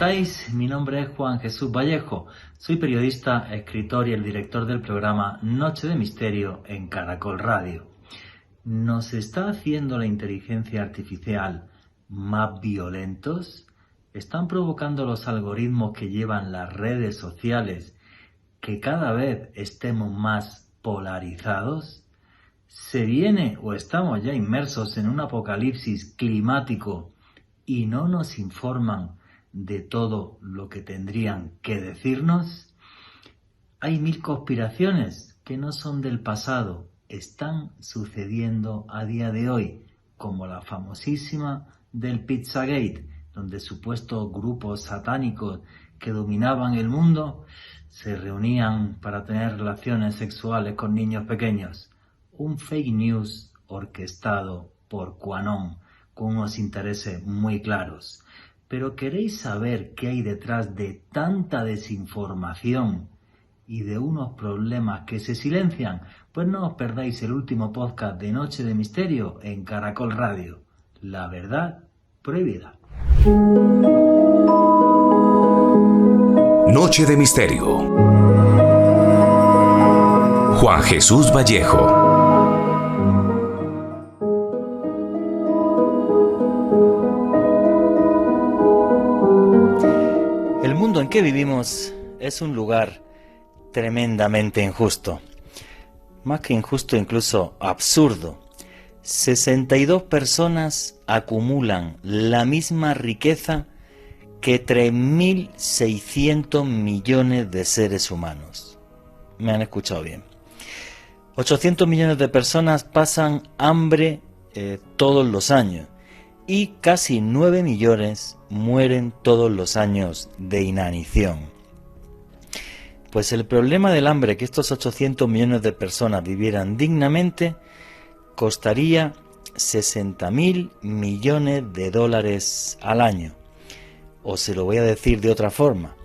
estáis? Mi nombre es Juan Jesús Vallejo. Soy periodista, escritor y el director del programa Noche de Misterio en Caracol Radio. ¿Nos está haciendo la inteligencia artificial más violentos? ¿Están provocando los algoritmos que llevan las redes sociales que cada vez estemos más polarizados? ¿Se viene o estamos ya inmersos en un apocalipsis climático y no nos informan de todo lo que tendrían que decirnos? Hay 1000 conspiraciones que no son del pasado, están sucediendo a día de hoy, como la famosísima del Pizzagate, donde supuestos grupos satánicos que dominaban el mundo se reunían para tener relaciones sexuales con niños pequeños. Un fake news orquestado por QAnon, con unos intereses muy claros. Pero ¿queréis saber qué hay detrás de tanta desinformación y de unos problemas que se silencian? Pues no os perdáis el último podcast de Noche de Misterio en Caracol Radio. La verdad prohibida. Noche de Misterio. Juan Jesús Vallejo. El mundo en que vivimos es un lugar tremendamente injusto. Más que injusto, incluso absurdo. 62 personas acumulan la misma riqueza que 3.600 millones de seres humanos. Me han escuchado bien. 800 millones de personas pasan hambre todos los años y casi 9 millones mueren todos los años de inanición. Pues el problema del hambre, que estos 800 millones de personas vivieran dignamente, costaría 60.000 millones de dólares al año. O se lo voy a decir de otra forma,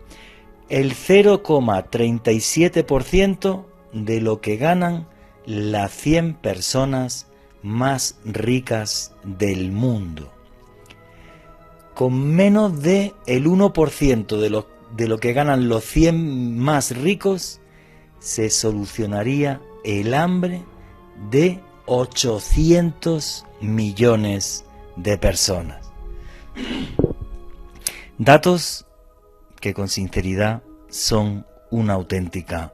el 0,37% de lo que ganan las 100 personas más ricas del mundo. Con menos de el 1% de lo que ganan los 100 más ricos, se solucionaría el hambre de 800 millones de personas. Datos que con sinceridad son una auténtica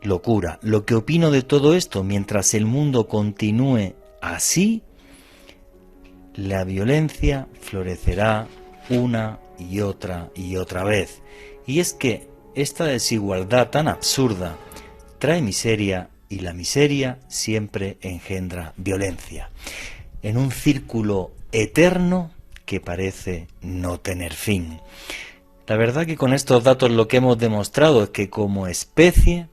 locura. Lo que opino de todo esto, mientras el mundo continúe así, la violencia florecerá una y otra vez. Y es que esta desigualdad tan absurda trae miseria y la miseria siempre engendra violencia. En un círculo eterno que parece no tener fin. La verdad que con estos datos lo que hemos demostrado es que como especie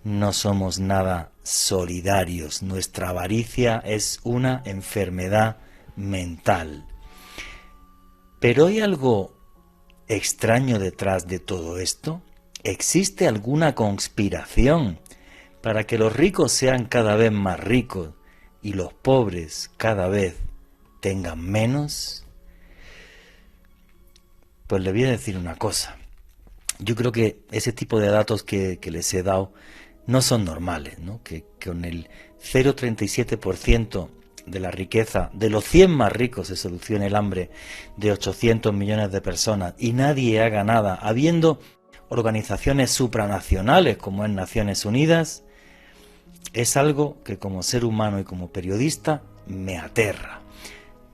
no somos nada solidarios. Nuestra avaricia es una enfermedad mental. Pero ¿hay algo extraño detrás de todo esto? ¿Existe alguna conspiración para que los ricos sean cada vez más ricos y los pobres cada vez tengan menos? Pues le voy a decir una cosa. Yo creo que ese tipo de datos que les he dado no son normales, ¿no? Que con el 0,37% de la riqueza de los 100 más ricos se solucione el hambre de 800 millones de personas y nadie haga nada, habiendo organizaciones supranacionales como es Naciones Unidas, es algo que como ser humano y como periodista me aterra.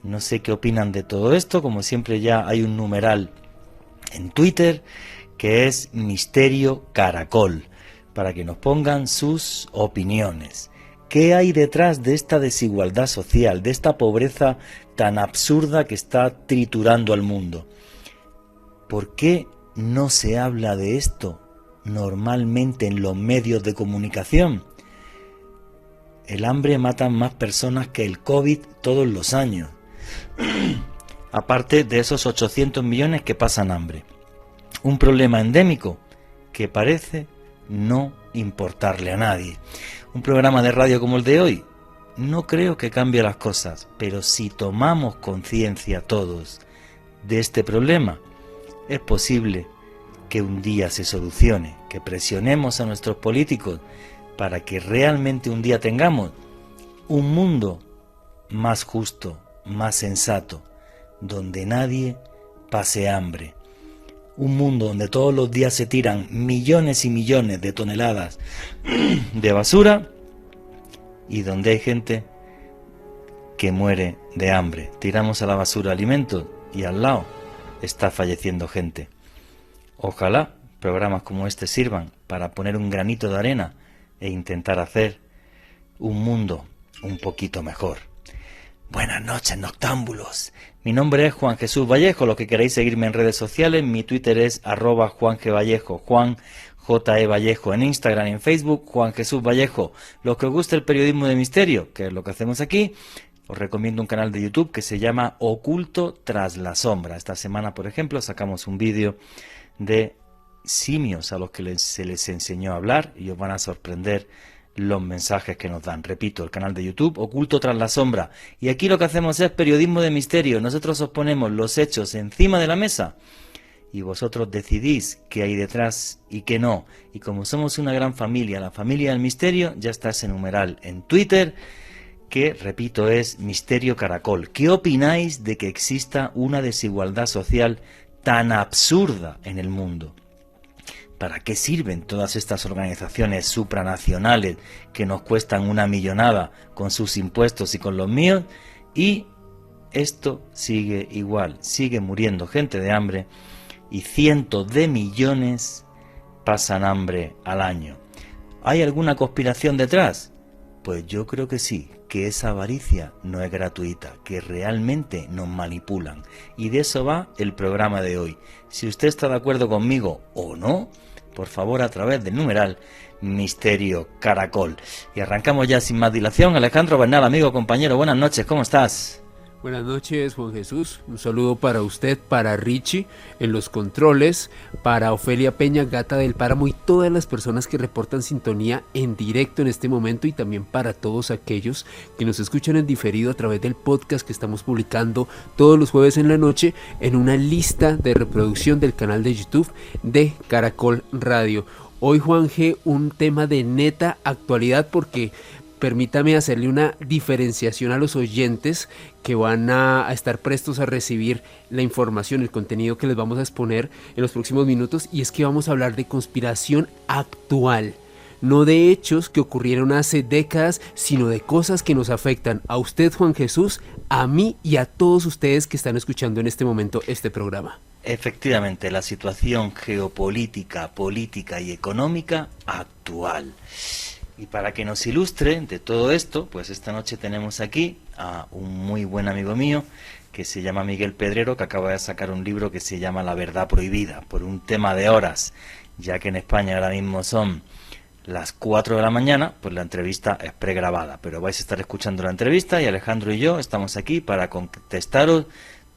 No sé qué opinan de todo esto. Como siempre, ya hay un numeral en Twitter que es Misterio Caracol, para que nos pongan sus opiniones. ¿Qué hay detrás de esta desigualdad social, de esta pobreza tan absurda que está triturando al mundo? ¿Por qué no se habla de esto normalmente en los medios de comunicación? El hambre mata más personas que el COVID todos los años. Aparte de esos 800 millones que pasan hambre. Un problema endémico que parece no importarle a nadie. Un programa de radio como el de hoy no creo que cambie las cosas, pero si tomamos conciencia todos de este problema, es posible que un día se solucione, que presionemos a nuestros políticos para que realmente un día tengamos un mundo más justo, más sensato, donde nadie pase hambre. Un mundo donde todos los días se tiran millones y millones de toneladas de basura y donde hay gente que muere de hambre. Tiramos a la basura alimentos y al lado está falleciendo gente. Ojalá programas como este sirvan para poner un granito de arena e intentar hacer un mundo un poquito mejor. Buenas noches, noctámbulos. Mi nombre es Juan Jesús Vallejo. Los que queráis seguirme en redes sociales, mi Twitter es @JuanGVallejo, Juan J.E. Vallejo, en Instagram y en Facebook, Juan Jesús Vallejo. Los que os guste el periodismo de misterio, que es lo que hacemos aquí, os recomiendo un canal de YouTube que se llama Oculto tras la sombra. Esta semana, por ejemplo, sacamos un vídeo de simios a los que se les enseñó a hablar y os van a sorprender los mensajes que nos dan. Repito, el canal de YouTube Oculto tras la sombra. Y aquí lo que hacemos es periodismo de misterio. Nosotros os ponemos los hechos encima de la mesa y vosotros decidís qué hay detrás y qué no. Y como somos una gran familia, la familia del misterio, ya está ese numeral en Twitter, que, repito, es Misterio Caracol. ¿Qué opináis de que exista una desigualdad social tan absurda en el mundo? ¿Para qué sirven todas estas organizaciones supranacionales que nos cuestan una millonada con sus impuestos y con los míos? Y esto sigue igual, sigue muriendo gente de hambre y cientos de millones pasan hambre al año. ¿Hay alguna conspiración detrás? Pues yo creo que sí, que esa avaricia no es gratuita, que realmente nos manipulan. Y de eso va el programa de hoy. Si usted está de acuerdo conmigo o no, por favor, a través del numeral Misterio Caracol. Y arrancamos ya sin más dilación. Alejandro Bernal, amigo, compañero, buenas noches, ¿cómo estás? Buenas noches, Juan Jesús. Un saludo para usted, para Richie en los controles, para Ofelia Peña, Gata del Páramo y todas las personas que reportan sintonía en directo en este momento, y también para todos aquellos que nos escuchan en diferido a través del podcast que estamos publicando todos los jueves en la noche en una lista de reproducción del canal de YouTube de Caracol Radio. Hoy, Juan G, un tema de neta actualidad, porque permítame hacerle una diferenciación a los oyentes que van a estar prestos a recibir la información, el contenido que les vamos a exponer en los próximos minutos, y es que vamos a hablar de conspiración actual, no de hechos que ocurrieron hace décadas, sino de cosas que nos afectan a usted, Juan Jesús, a mí y a todos ustedes que están escuchando en este momento este programa. Efectivamente, la situación geopolítica, política y económica actual. Y para que nos ilustre de todo esto, pues esta noche tenemos aquí a un muy buen amigo mío que se llama Miguel Pedrero, que acaba de sacar un libro que se llama La verdad prohibida, por un tema de horas, ya que en España ahora mismo son las 4 de la mañana, pues la entrevista es pregrabada, pero vais a estar escuchando la entrevista y Alejandro y yo estamos aquí para contestaros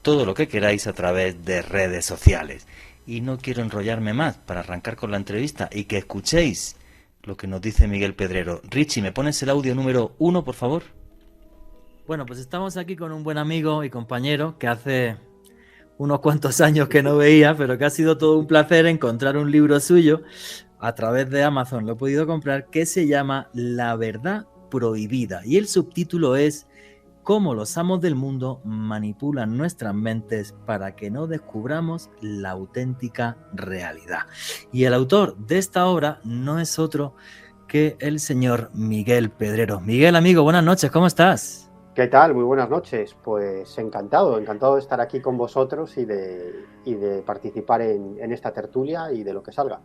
todo lo que queráis a través de redes sociales. Y no quiero enrollarme más para arrancar con la entrevista y que escuchéis lo que nos dice Miguel Pedrero. Richie, ¿me pones el audio número 1, por favor? Bueno, pues estamos aquí con un buen amigo y compañero que hace unos cuantos años que no veía, pero que ha sido todo un placer encontrar un libro suyo a través de Amazon. Lo he podido comprar, que se llama La verdad prohibida. Y el subtítulo es Cómo los amos del mundo manipulan nuestras mentes para que no descubramos la auténtica realidad. Y el autor de esta obra no es otro que el señor Miguel Pedrero. Miguel, amigo, buenas noches, ¿cómo estás? ¿Qué tal? Muy buenas noches. Pues encantado de estar aquí con vosotros y de participar en esta tertulia y de lo que salga.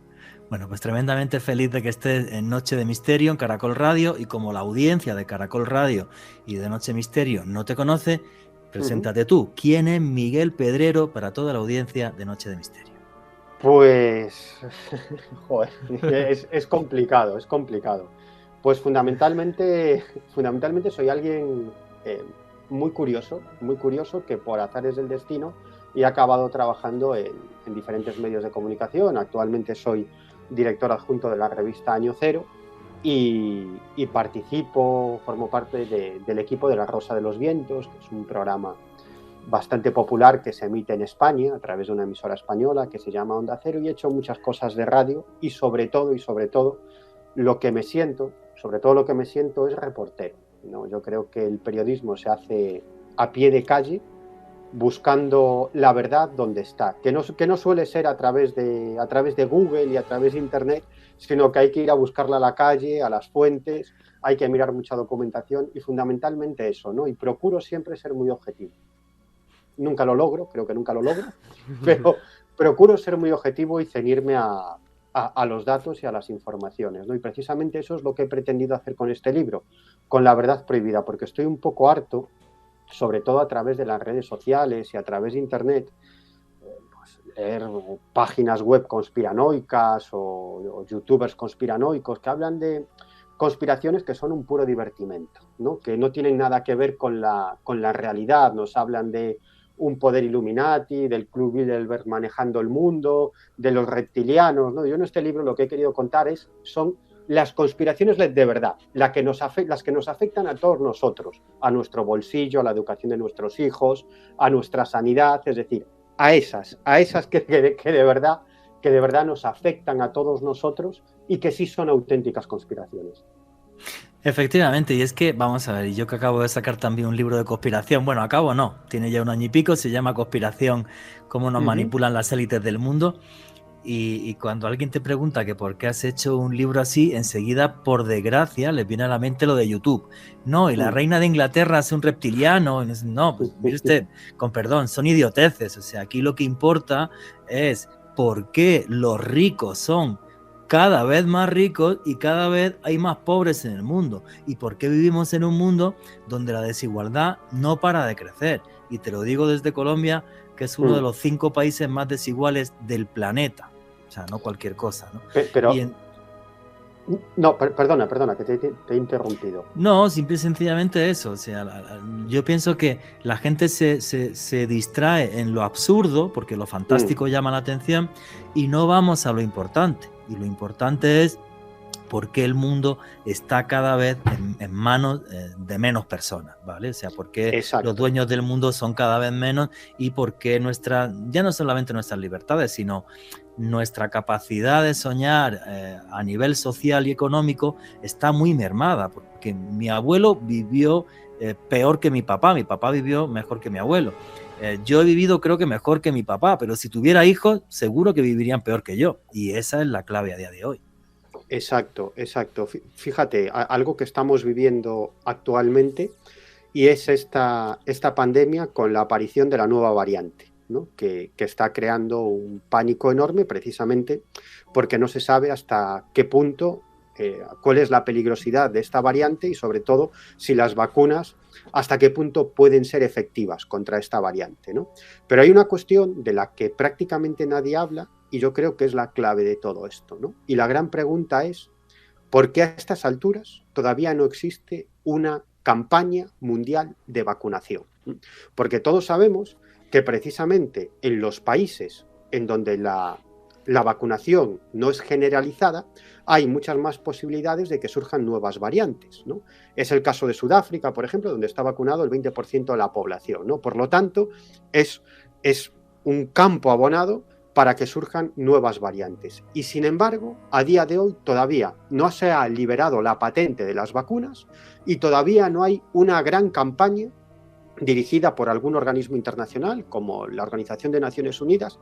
Bueno, pues tremendamente feliz de que estés en Noche de Misterio en Caracol Radio, y como la audiencia de Caracol Radio y de Noche Misterio no te conoce, preséntate tú. ¿Quién es Miguel Pedrero para toda la audiencia de Noche de Misterio? Pues, joder, es complicado. Pues fundamentalmente soy alguien muy curioso, que por azares del destino he acabado trabajando en diferentes medios de comunicación. Actualmente soy director adjunto de la revista Año Cero y formo parte del equipo de La Rosa de los Vientos, que es un programa bastante popular que se emite en España a través de una emisora española que se llama Onda Cero, y he hecho muchas cosas de radio y sobre todo, lo que me siento es reportero, ¿no? Yo creo que el periodismo se hace a pie de calle, buscando la verdad donde está, que no suele ser a través de Google y a través de Internet, sino que hay que ir a buscarla a la calle, a las fuentes, hay que mirar mucha documentación y fundamentalmente eso, ¿no? Y procuro siempre ser muy objetivo. Nunca lo logro, creo que nunca lo logro, pero procuro ser muy objetivo y ceñirme a los datos y a las informaciones, ¿no? Y precisamente eso es lo que he pretendido hacer con este libro, con La verdad prohibida, porque estoy un poco harto, sobre todo a través de las redes sociales y a través de Internet, pues leer páginas web conspiranoicas o youtubers conspiranoicos que hablan de conspiraciones que son un puro divertimento, ¿no? Que no tienen nada que ver con la realidad. Nos hablan de un poder Illuminati, del Club Bilderberg manejando el mundo, de los reptilianos, ¿no? Yo en este libro lo que he querido contar son las conspiraciones de verdad, las que nos afectan a todos nosotros, a nuestro bolsillo, a la educación de nuestros hijos, a nuestra sanidad, es decir, a esas que de verdad nos afectan a todos nosotros y que sí son auténticas conspiraciones. Efectivamente, y es que, vamos a ver, yo que acabo de sacar también un libro de conspiración, bueno, acabo no, tiene ya un año y pico, se llama Conspiración, cómo nos manipulan las élites del mundo, y cuando alguien te pregunta que por qué has hecho un libro así, enseguida, por desgracia, les viene a la mente lo de YouTube. No, y la reina de Inglaterra es un reptiliano, no, pues mire usted, con perdón, son idioteces, o sea, aquí lo que importa es por qué los ricos son cada vez más ricos y cada vez hay más pobres en el mundo. ¿Y por qué vivimos en un mundo donde la desigualdad no para de crecer? Y te lo digo desde Colombia, que es uno de los 5 países más desiguales del planeta. O sea, no cualquier cosa, ¿no? Pero... No, perdona, que te he interrumpido. No, simple y sencillamente eso. O sea, yo pienso que la gente se distrae en lo absurdo, porque lo fantástico llama la atención, y no vamos a lo importante. Y lo importante es por qué el mundo está cada vez en manos de menos personas, ¿vale? O sea, por qué los dueños del mundo son cada vez menos y por qué ya no solamente nuestras libertades, sino nuestra capacidad de soñar a nivel social y económico está muy mermada, porque mi abuelo vivió peor que mi papá vivió mejor que mi abuelo. Yo he vivido creo que mejor que mi papá, pero si tuviera hijos seguro que vivirían peor que yo, y esa es la clave a día de hoy. Exacto. Fíjate, algo que estamos viviendo actualmente y es esta pandemia con la aparición de la nueva variante, ¿no? Que está creando un pánico enorme precisamente porque no se sabe hasta qué punto, cuál es la peligrosidad de esta variante y sobre todo si las vacunas hasta qué punto pueden ser efectivas contra esta variante, ¿no? Pero hay una cuestión de la que prácticamente nadie habla y yo creo que es la clave de todo esto, ¿no? Y la gran pregunta es, ¿por qué a estas alturas todavía no existe una campaña mundial de vacunación? Porque todos sabemos que precisamente en los países en donde la vacunación no es generalizada, hay muchas más posibilidades de que surjan nuevas variantes, ¿no? Es el caso de Sudáfrica, por ejemplo, donde está vacunado el 20% de la población, ¿no? Por lo tanto, es un campo abonado para que surjan nuevas variantes. Y sin embargo, a día de hoy todavía no se ha liberado la patente de las vacunas y todavía no hay una gran campaña dirigida por algún organismo internacional, como la Organización de Naciones Unidas,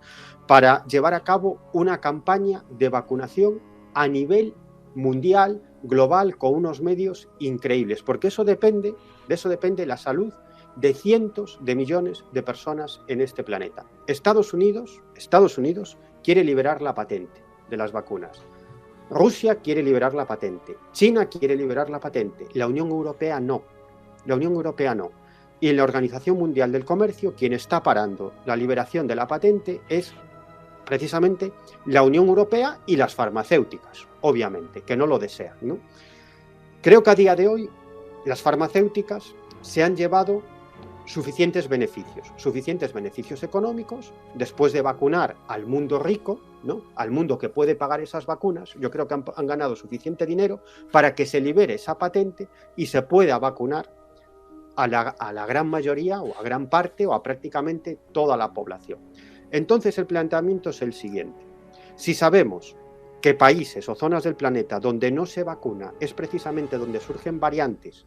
para llevar a cabo una campaña de vacunación a nivel mundial, global, con unos medios increíbles, porque de eso depende la salud de cientos de millones de personas en este planeta. Estados Unidos quiere liberar la patente de las vacunas. Rusia quiere liberar la patente. China quiere liberar la patente. La Unión Europea no. Y en la Organización Mundial del Comercio, quien está parando la liberación de la patente es precisamente la Unión Europea y las farmacéuticas, obviamente, que no lo desean, ¿no? Creo que a día de hoy las farmacéuticas se han llevado suficientes beneficios económicos después de vacunar al mundo rico, ¿no? Al mundo que puede pagar esas vacunas. Yo creo que han ganado suficiente dinero para que se libere esa patente y se pueda vacunar a la gran mayoría o a gran parte o a prácticamente toda la población. Entonces el planteamiento es el siguiente. Si sabemos que países o zonas del planeta donde no se vacuna es precisamente donde surgen variantes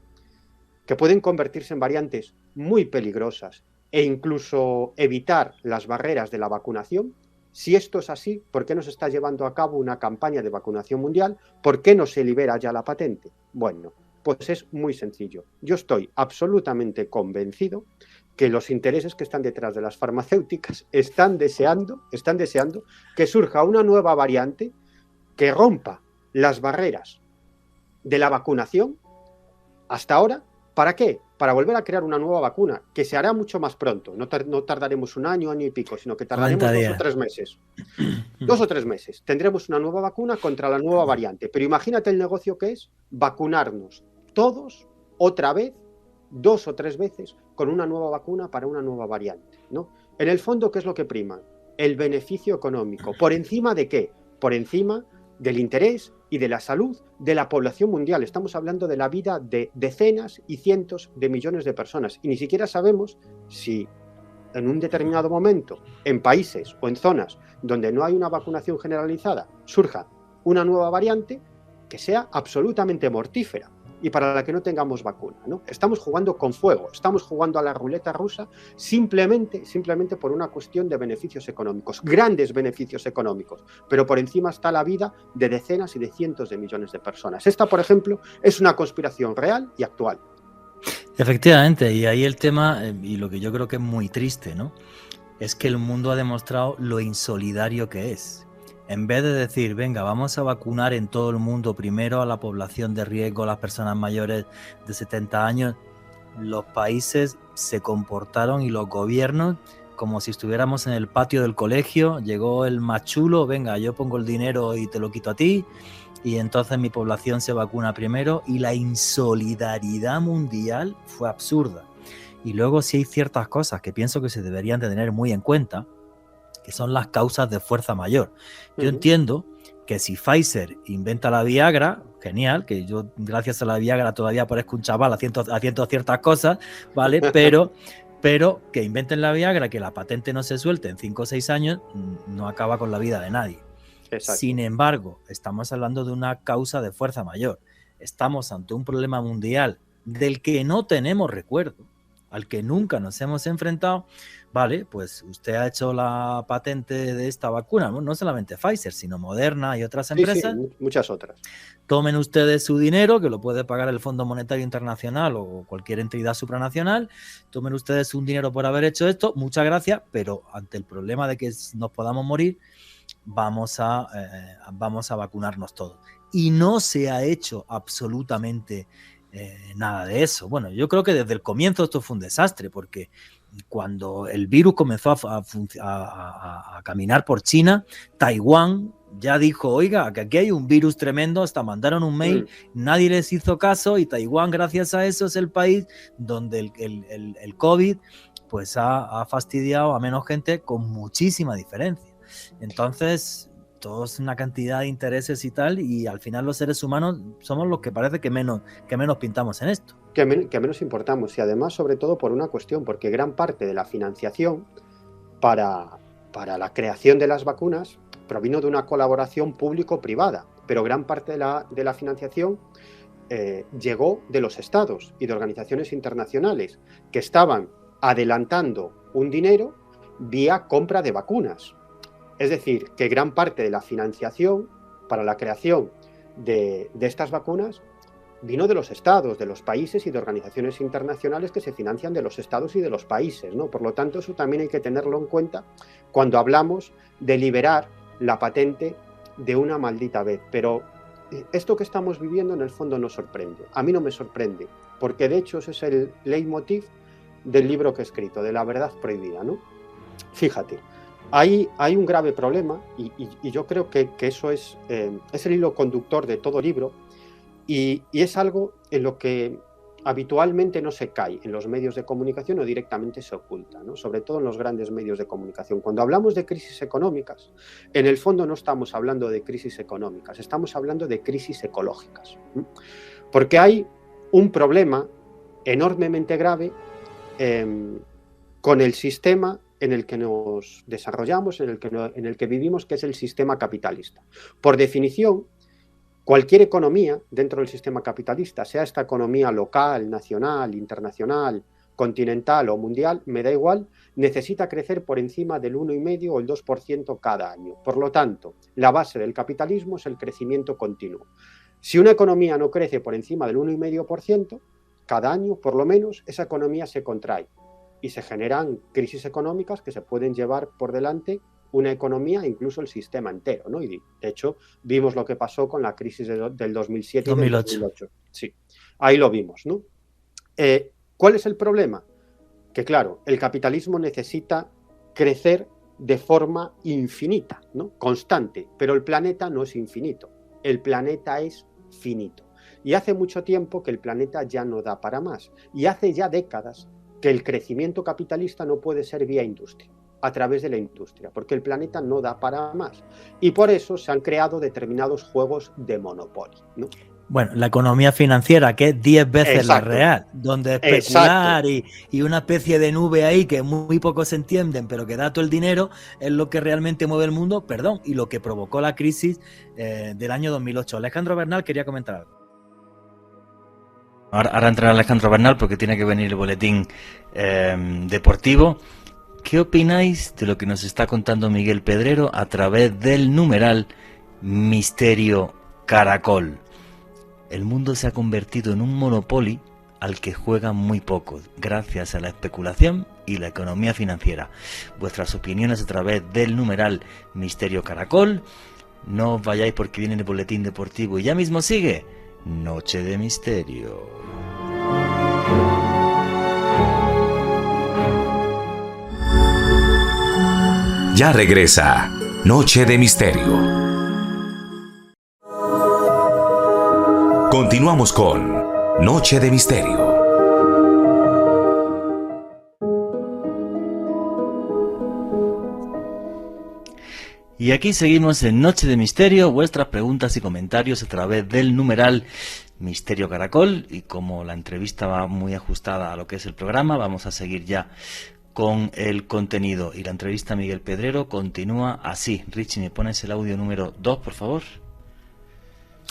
que pueden convertirse en variantes muy peligrosas e incluso evitar las barreras de la vacunación, si esto es así, ¿por qué no se está llevando a cabo una campaña de vacunación mundial? ¿Por qué no se libera ya la patente? Bueno, pues es muy sencillo. Yo estoy absolutamente convencido que los intereses que están detrás de las farmacéuticas están deseando que surja una nueva variante que rompa las barreras de la vacunación hasta ahora. ¿Para qué? Para volver a crear una nueva vacuna, que se hará mucho más pronto. No tardaremos un año y pico, sino que tardaremos 2 o 3 meses. 2 o 3 meses. Tendremos una nueva vacuna contra la nueva variante. Pero imagínate el negocio que es vacunarnos todos otra vez, 2 o 3 veces, con una nueva vacuna para una nueva variante, ¿no? En el fondo, ¿qué es lo que prima? El beneficio económico. ¿Por encima de qué? Por encima del interés y de la salud de la población mundial. Estamos hablando de la vida de decenas y cientos de millones de personas. Y ni siquiera sabemos si en un determinado momento, en países o en zonas donde no hay una vacunación generalizada, surja una nueva variante que sea absolutamente mortífera y para la que no tengamos vacuna, ¿no? Estamos jugando con fuego, estamos jugando a la ruleta rusa simplemente por una cuestión de beneficios económicos, grandes beneficios económicos, pero por encima está la vida de decenas y de cientos de millones de personas. Esta, por ejemplo, es una conspiración real y actual. Efectivamente, y ahí el tema, y lo que yo creo que es muy triste, ¿no? Es que el mundo ha demostrado lo insolidario que es. En vez de decir, venga, vamos a vacunar en todo el mundo primero a la población de riesgo, a las personas mayores de 70 años, los países se comportaron y los gobiernos como si estuviéramos en el patio del colegio. Llegó el más chulo, venga, yo pongo el dinero y te lo quito a ti, y entonces mi población se vacuna primero, y la insolidaridad mundial fue absurda. Y luego sí hay ciertas cosas que pienso que se deberían de tener muy en cuenta, que son las causas de fuerza mayor. Yo entiendo que si Pfizer inventa la Viagra, genial, que yo gracias a la Viagra todavía parezco un chaval haciendo ciertas cosas, ¿vale? Pero que inventen la Viagra, que la patente no se suelte en 5 o 6 años, no acaba con la vida de nadie. Exacto. Sin embargo, estamos hablando de una causa de fuerza mayor. Estamos ante un problema mundial del que no tenemos recuerdo, al que nunca nos hemos enfrentado. Vale, pues usted ha hecho la patente de esta vacuna, no solamente Pfizer, sino Moderna y otras empresas. Sí, muchas otras. Tomen ustedes su dinero, que lo puede pagar el Fondo Monetario Internacional o cualquier entidad supranacional. Tomen ustedes un dinero por haber hecho esto, muchas gracias, pero ante el problema de que nos podamos morir, vamos a vacunarnos todos. Y no se ha hecho absolutamente nada de eso. Bueno, yo creo que desde el comienzo esto fue un desastre, porque cuando el virus comenzó a caminar por China, Taiwán ya dijo, oiga, que aquí hay un virus tremendo, hasta mandaron un mail, nadie les hizo caso, y Taiwán, gracias a eso, es el país donde el COVID pues ha fastidiado a menos gente con muchísima diferencia. Entonces, todo es una cantidad de intereses y tal, y al final los seres humanos somos los que parece que menos pintamos en esto. Que menos importamos, y además sobre todo por una cuestión, porque gran parte de la financiación para la creación de las vacunas provino de una colaboración público-privada, pero gran parte de la financiación llegó de los estados y de organizaciones internacionales que estaban adelantando un dinero vía compra de vacunas. Es decir, que gran parte de la financiación para la creación de estas vacunas vino de los estados, de los países y de organizaciones internacionales que se financian de los estados y de los países, ¿no? Por lo tanto, eso también hay que tenerlo en cuenta cuando hablamos de liberar la patente de una maldita vez. Pero esto que estamos viviendo en el fondo nos sorprende. A mí no me sorprende, porque de hecho ese es el leitmotiv del libro que he escrito, de La verdad prohibida, ¿no? Fíjate, hay un grave problema y yo creo que eso es el hilo conductor de todo libro. Y es algo en lo que habitualmente no se cae en los medios de comunicación o directamente se oculta, ¿no? Sobre todo en los grandes medios de comunicación. Cuando hablamos de crisis económicas, en el fondo no estamos hablando de crisis económicas, estamos hablando de crisis ecológicas, ¿sí? Porque hay un problema enormemente grave con el sistema en el que nos desarrollamos, en el que vivimos, que es el sistema capitalista. Por definición, cualquier economía dentro del sistema capitalista, sea esta economía local, nacional, internacional, continental o mundial, me da igual, necesita crecer por encima del 1,5 o el 2% cada año. Por lo tanto, la base del capitalismo es el crecimiento continuo. Si una economía no crece por encima del 1,5% cada año, por lo menos, esa economía se contrae y se generan crisis económicas que se pueden llevar por delante una economía e incluso el sistema entero, ¿no? Y de hecho, vimos lo que pasó con la crisis del 2007 y del 2008. Sí, ahí lo vimos, ¿no? ¿Cuál es el problema? Que claro, el capitalismo necesita crecer de forma infinita, ¿no? Constante, pero el planeta no es infinito, el planeta es finito. Y hace mucho tiempo que el planeta ya no da para más. Y hace ya décadas que el crecimiento capitalista no puede ser vía industria, a través de la industria, porque el planeta no da para más. Y por eso se han creado determinados juegos de monopolio, ¿no? Bueno, la economía financiera, que es 10 veces Exacto. la real, donde especular y una especie de nube ahí que muy pocos entienden, pero que da todo el dinero, es lo que realmente mueve el mundo, perdón, y lo que provocó la crisis del año 2008. Alejandro Bernal quería comentar algo. Ahora entrará Alejandro Bernal porque tiene que venir el boletín deportivo. ¿Qué opináis de lo que nos está contando Miguel Pedrero a través del numeral Misterio Caracol? El mundo se ha convertido en un monopolio al que juegan muy pocos, gracias a la especulación y la economía financiera. Vuestras opiniones a través del numeral Misterio Caracol. No os vayáis porque viene el boletín deportivo y ya mismo sigue Noche de Misterio. Ya regresa Noche de Misterio. Continuamos con Noche de Misterio. Y aquí seguimos en Noche de Misterio, vuestras preguntas y comentarios a través del numeral Misterio Caracol. Y como la entrevista va muy ajustada a lo que es el programa, vamos a seguir ya con el contenido. Y la entrevista a Miguel Pedrero continúa así. Richie, ¿me pones el audio número 2, por favor?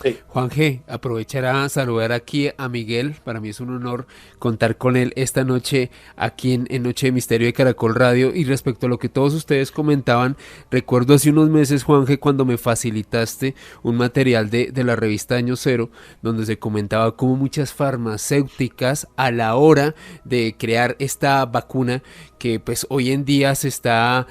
Sí. Juan G., aprovechar a saludar aquí a Miguel. Para mí es un honor contar con él esta noche aquí en Noche de Misterio de Caracol Radio. Y respecto a lo que todos ustedes comentaban, recuerdo hace unos meses, Juan G., cuando me facilitaste un material de la revista Año Cero, donde se comentaba cómo muchas farmacéuticas, a la hora de crear esta vacuna que pues hoy en día se está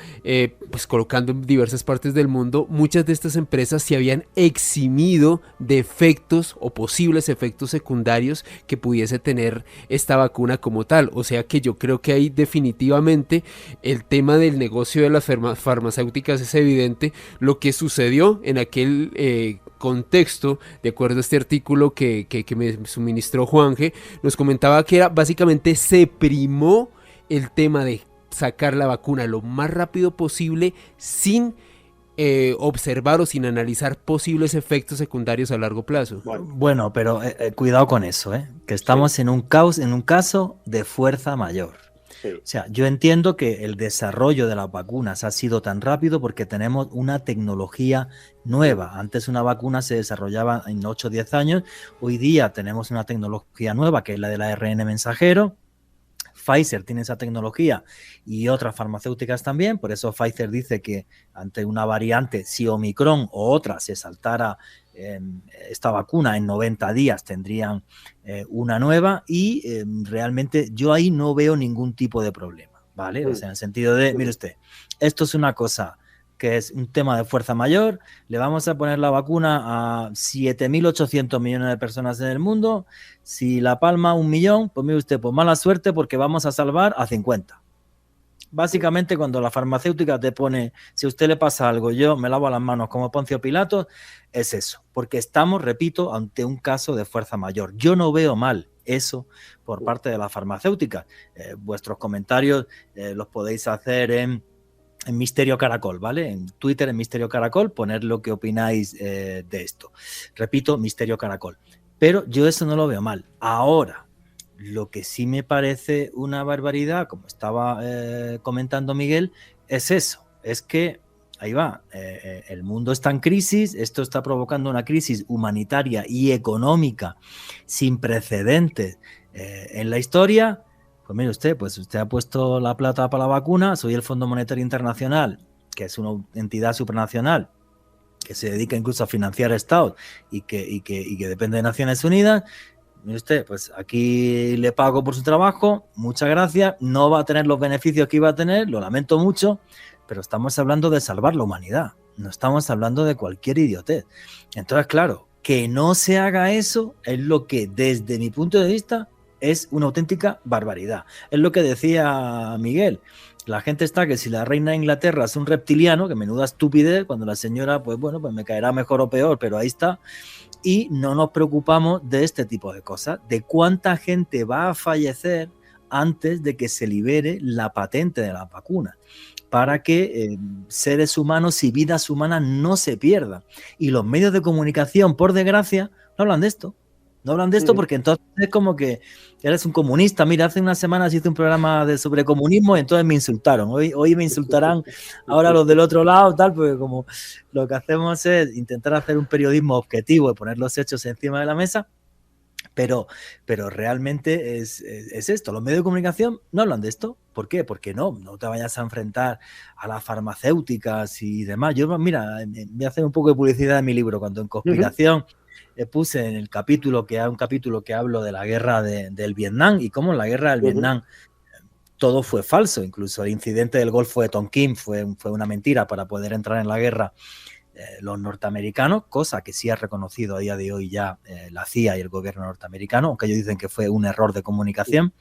pues colocando en diversas partes del mundo, muchas de estas empresas se habían eximido de efectos o posibles efectos secundarios que pudiese tener esta vacuna como tal. O sea que yo creo que ahí definitivamente el tema del negocio de las farmacéuticas es evidente. Lo que sucedió en aquel contexto, de acuerdo a este artículo que me suministró Juan G., nos comentaba que era básicamente se primó el tema de sacar la vacuna lo más rápido posible sin observar o sin analizar posibles efectos secundarios a largo plazo. Bueno, pero cuidado con eso, que estamos en un caso de fuerza mayor. Sí. O sea, yo entiendo que el desarrollo de las vacunas ha sido tan rápido porque tenemos una tecnología nueva. Antes una vacuna se desarrollaba en 8 o 10 años. Hoy día tenemos una tecnología nueva que es la del ARN mensajero. Pfizer tiene esa tecnología y otras farmacéuticas también, por eso Pfizer dice que ante una variante, si Omicron o otra se saltara esta vacuna, en 90 días tendrían una nueva y realmente yo ahí no veo ningún tipo de problema, ¿vale? O sea, en el sentido de, mire usted, esto es una cosa que es un tema de fuerza mayor, le vamos a poner la vacuna a 7.800 millones de personas en el mundo, si la palma 1 millón, pues mire usted, pues mala suerte porque vamos a salvar a 50. Básicamente cuando la farmacéutica te pone, si a usted le pasa algo, yo me lavo las manos como Poncio Pilato, es eso, porque estamos, repito, ante un caso de fuerza mayor. Yo no veo mal eso por parte de la farmacéutica. Vuestros comentarios los podéis hacer en Misterio Caracol, ¿vale? En Twitter, en Misterio Caracol, poner lo que opináis de esto. Repito, Misterio Caracol. Pero yo eso no lo veo mal. Ahora, Lo que sí me parece una barbaridad, como estaba comentando Miguel, es eso, es que ahí va, el mundo está en crisis, esto está provocando una crisis humanitaria y económica sin precedentes en la historia. Pues mire usted, pues usted ha puesto la plata para la vacuna, soy el Fondo Monetario Internacional, que es una entidad supranacional que se dedica incluso a financiar estados y que depende de Naciones Unidas. Mire usted, pues aquí le pago por su trabajo, muchas gracias, no va a tener los beneficios que iba a tener, lo lamento mucho, pero estamos hablando de salvar la humanidad, no estamos hablando de cualquier idiotez. Entonces, claro, que no se haga eso es lo que desde mi punto de vista es una auténtica barbaridad. Es lo que decía Miguel. La gente está que si la reina de Inglaterra es un reptiliano, que menuda estupidez, cuando la señora, pues bueno, pues me caerá mejor o peor, pero ahí está. Y no nos preocupamos de este tipo de cosas, de cuánta gente va a fallecer antes de que se libere la patente de las vacunas, para que seres humanos y vidas humanas no se pierdan. Y los medios de comunicación, por desgracia, no hablan de esto. No hablan de esto porque entonces es como que eres un comunista. Mira, hace unas semanas hice un programa sobre comunismo y entonces me insultaron. Hoy me insultarán ahora los del otro lado, tal, porque como lo que hacemos es intentar hacer un periodismo objetivo y poner los hechos encima de la mesa, pero realmente es esto. Los medios de comunicación no hablan de esto. ¿Por qué? Porque no te vayas a enfrentar a las farmacéuticas y demás. Yo, mira, voy a hacer un poco de publicidad de mi libro, cuando en conspiración puse en el capítulo que hay un capítulo que hablo de la guerra del Vietnam y cómo en la guerra del Vietnam todo fue falso, incluso el incidente del Golfo de Tonkin fue una mentira para poder entrar en la guerra los norteamericanos, cosa que sí ha reconocido a día de hoy ya la CIA y el gobierno norteamericano, aunque ellos dicen que fue un error de comunicación.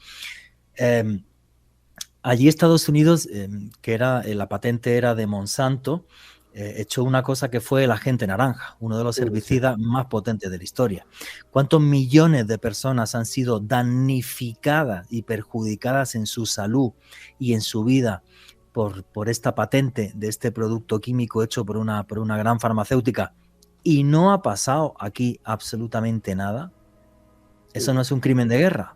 Allí Estados Unidos, que era la patente era de Monsanto, echó una cosa que fue el agente naranja, uno de los herbicidas más potentes de la historia. ¿Cuántos millones de personas han sido damnificadas y perjudicadas en su salud y en su vida por esta patente de este producto químico hecho por una gran farmacéutica? Y no ha pasado aquí absolutamente nada. ¿Eso no es un crimen de guerra?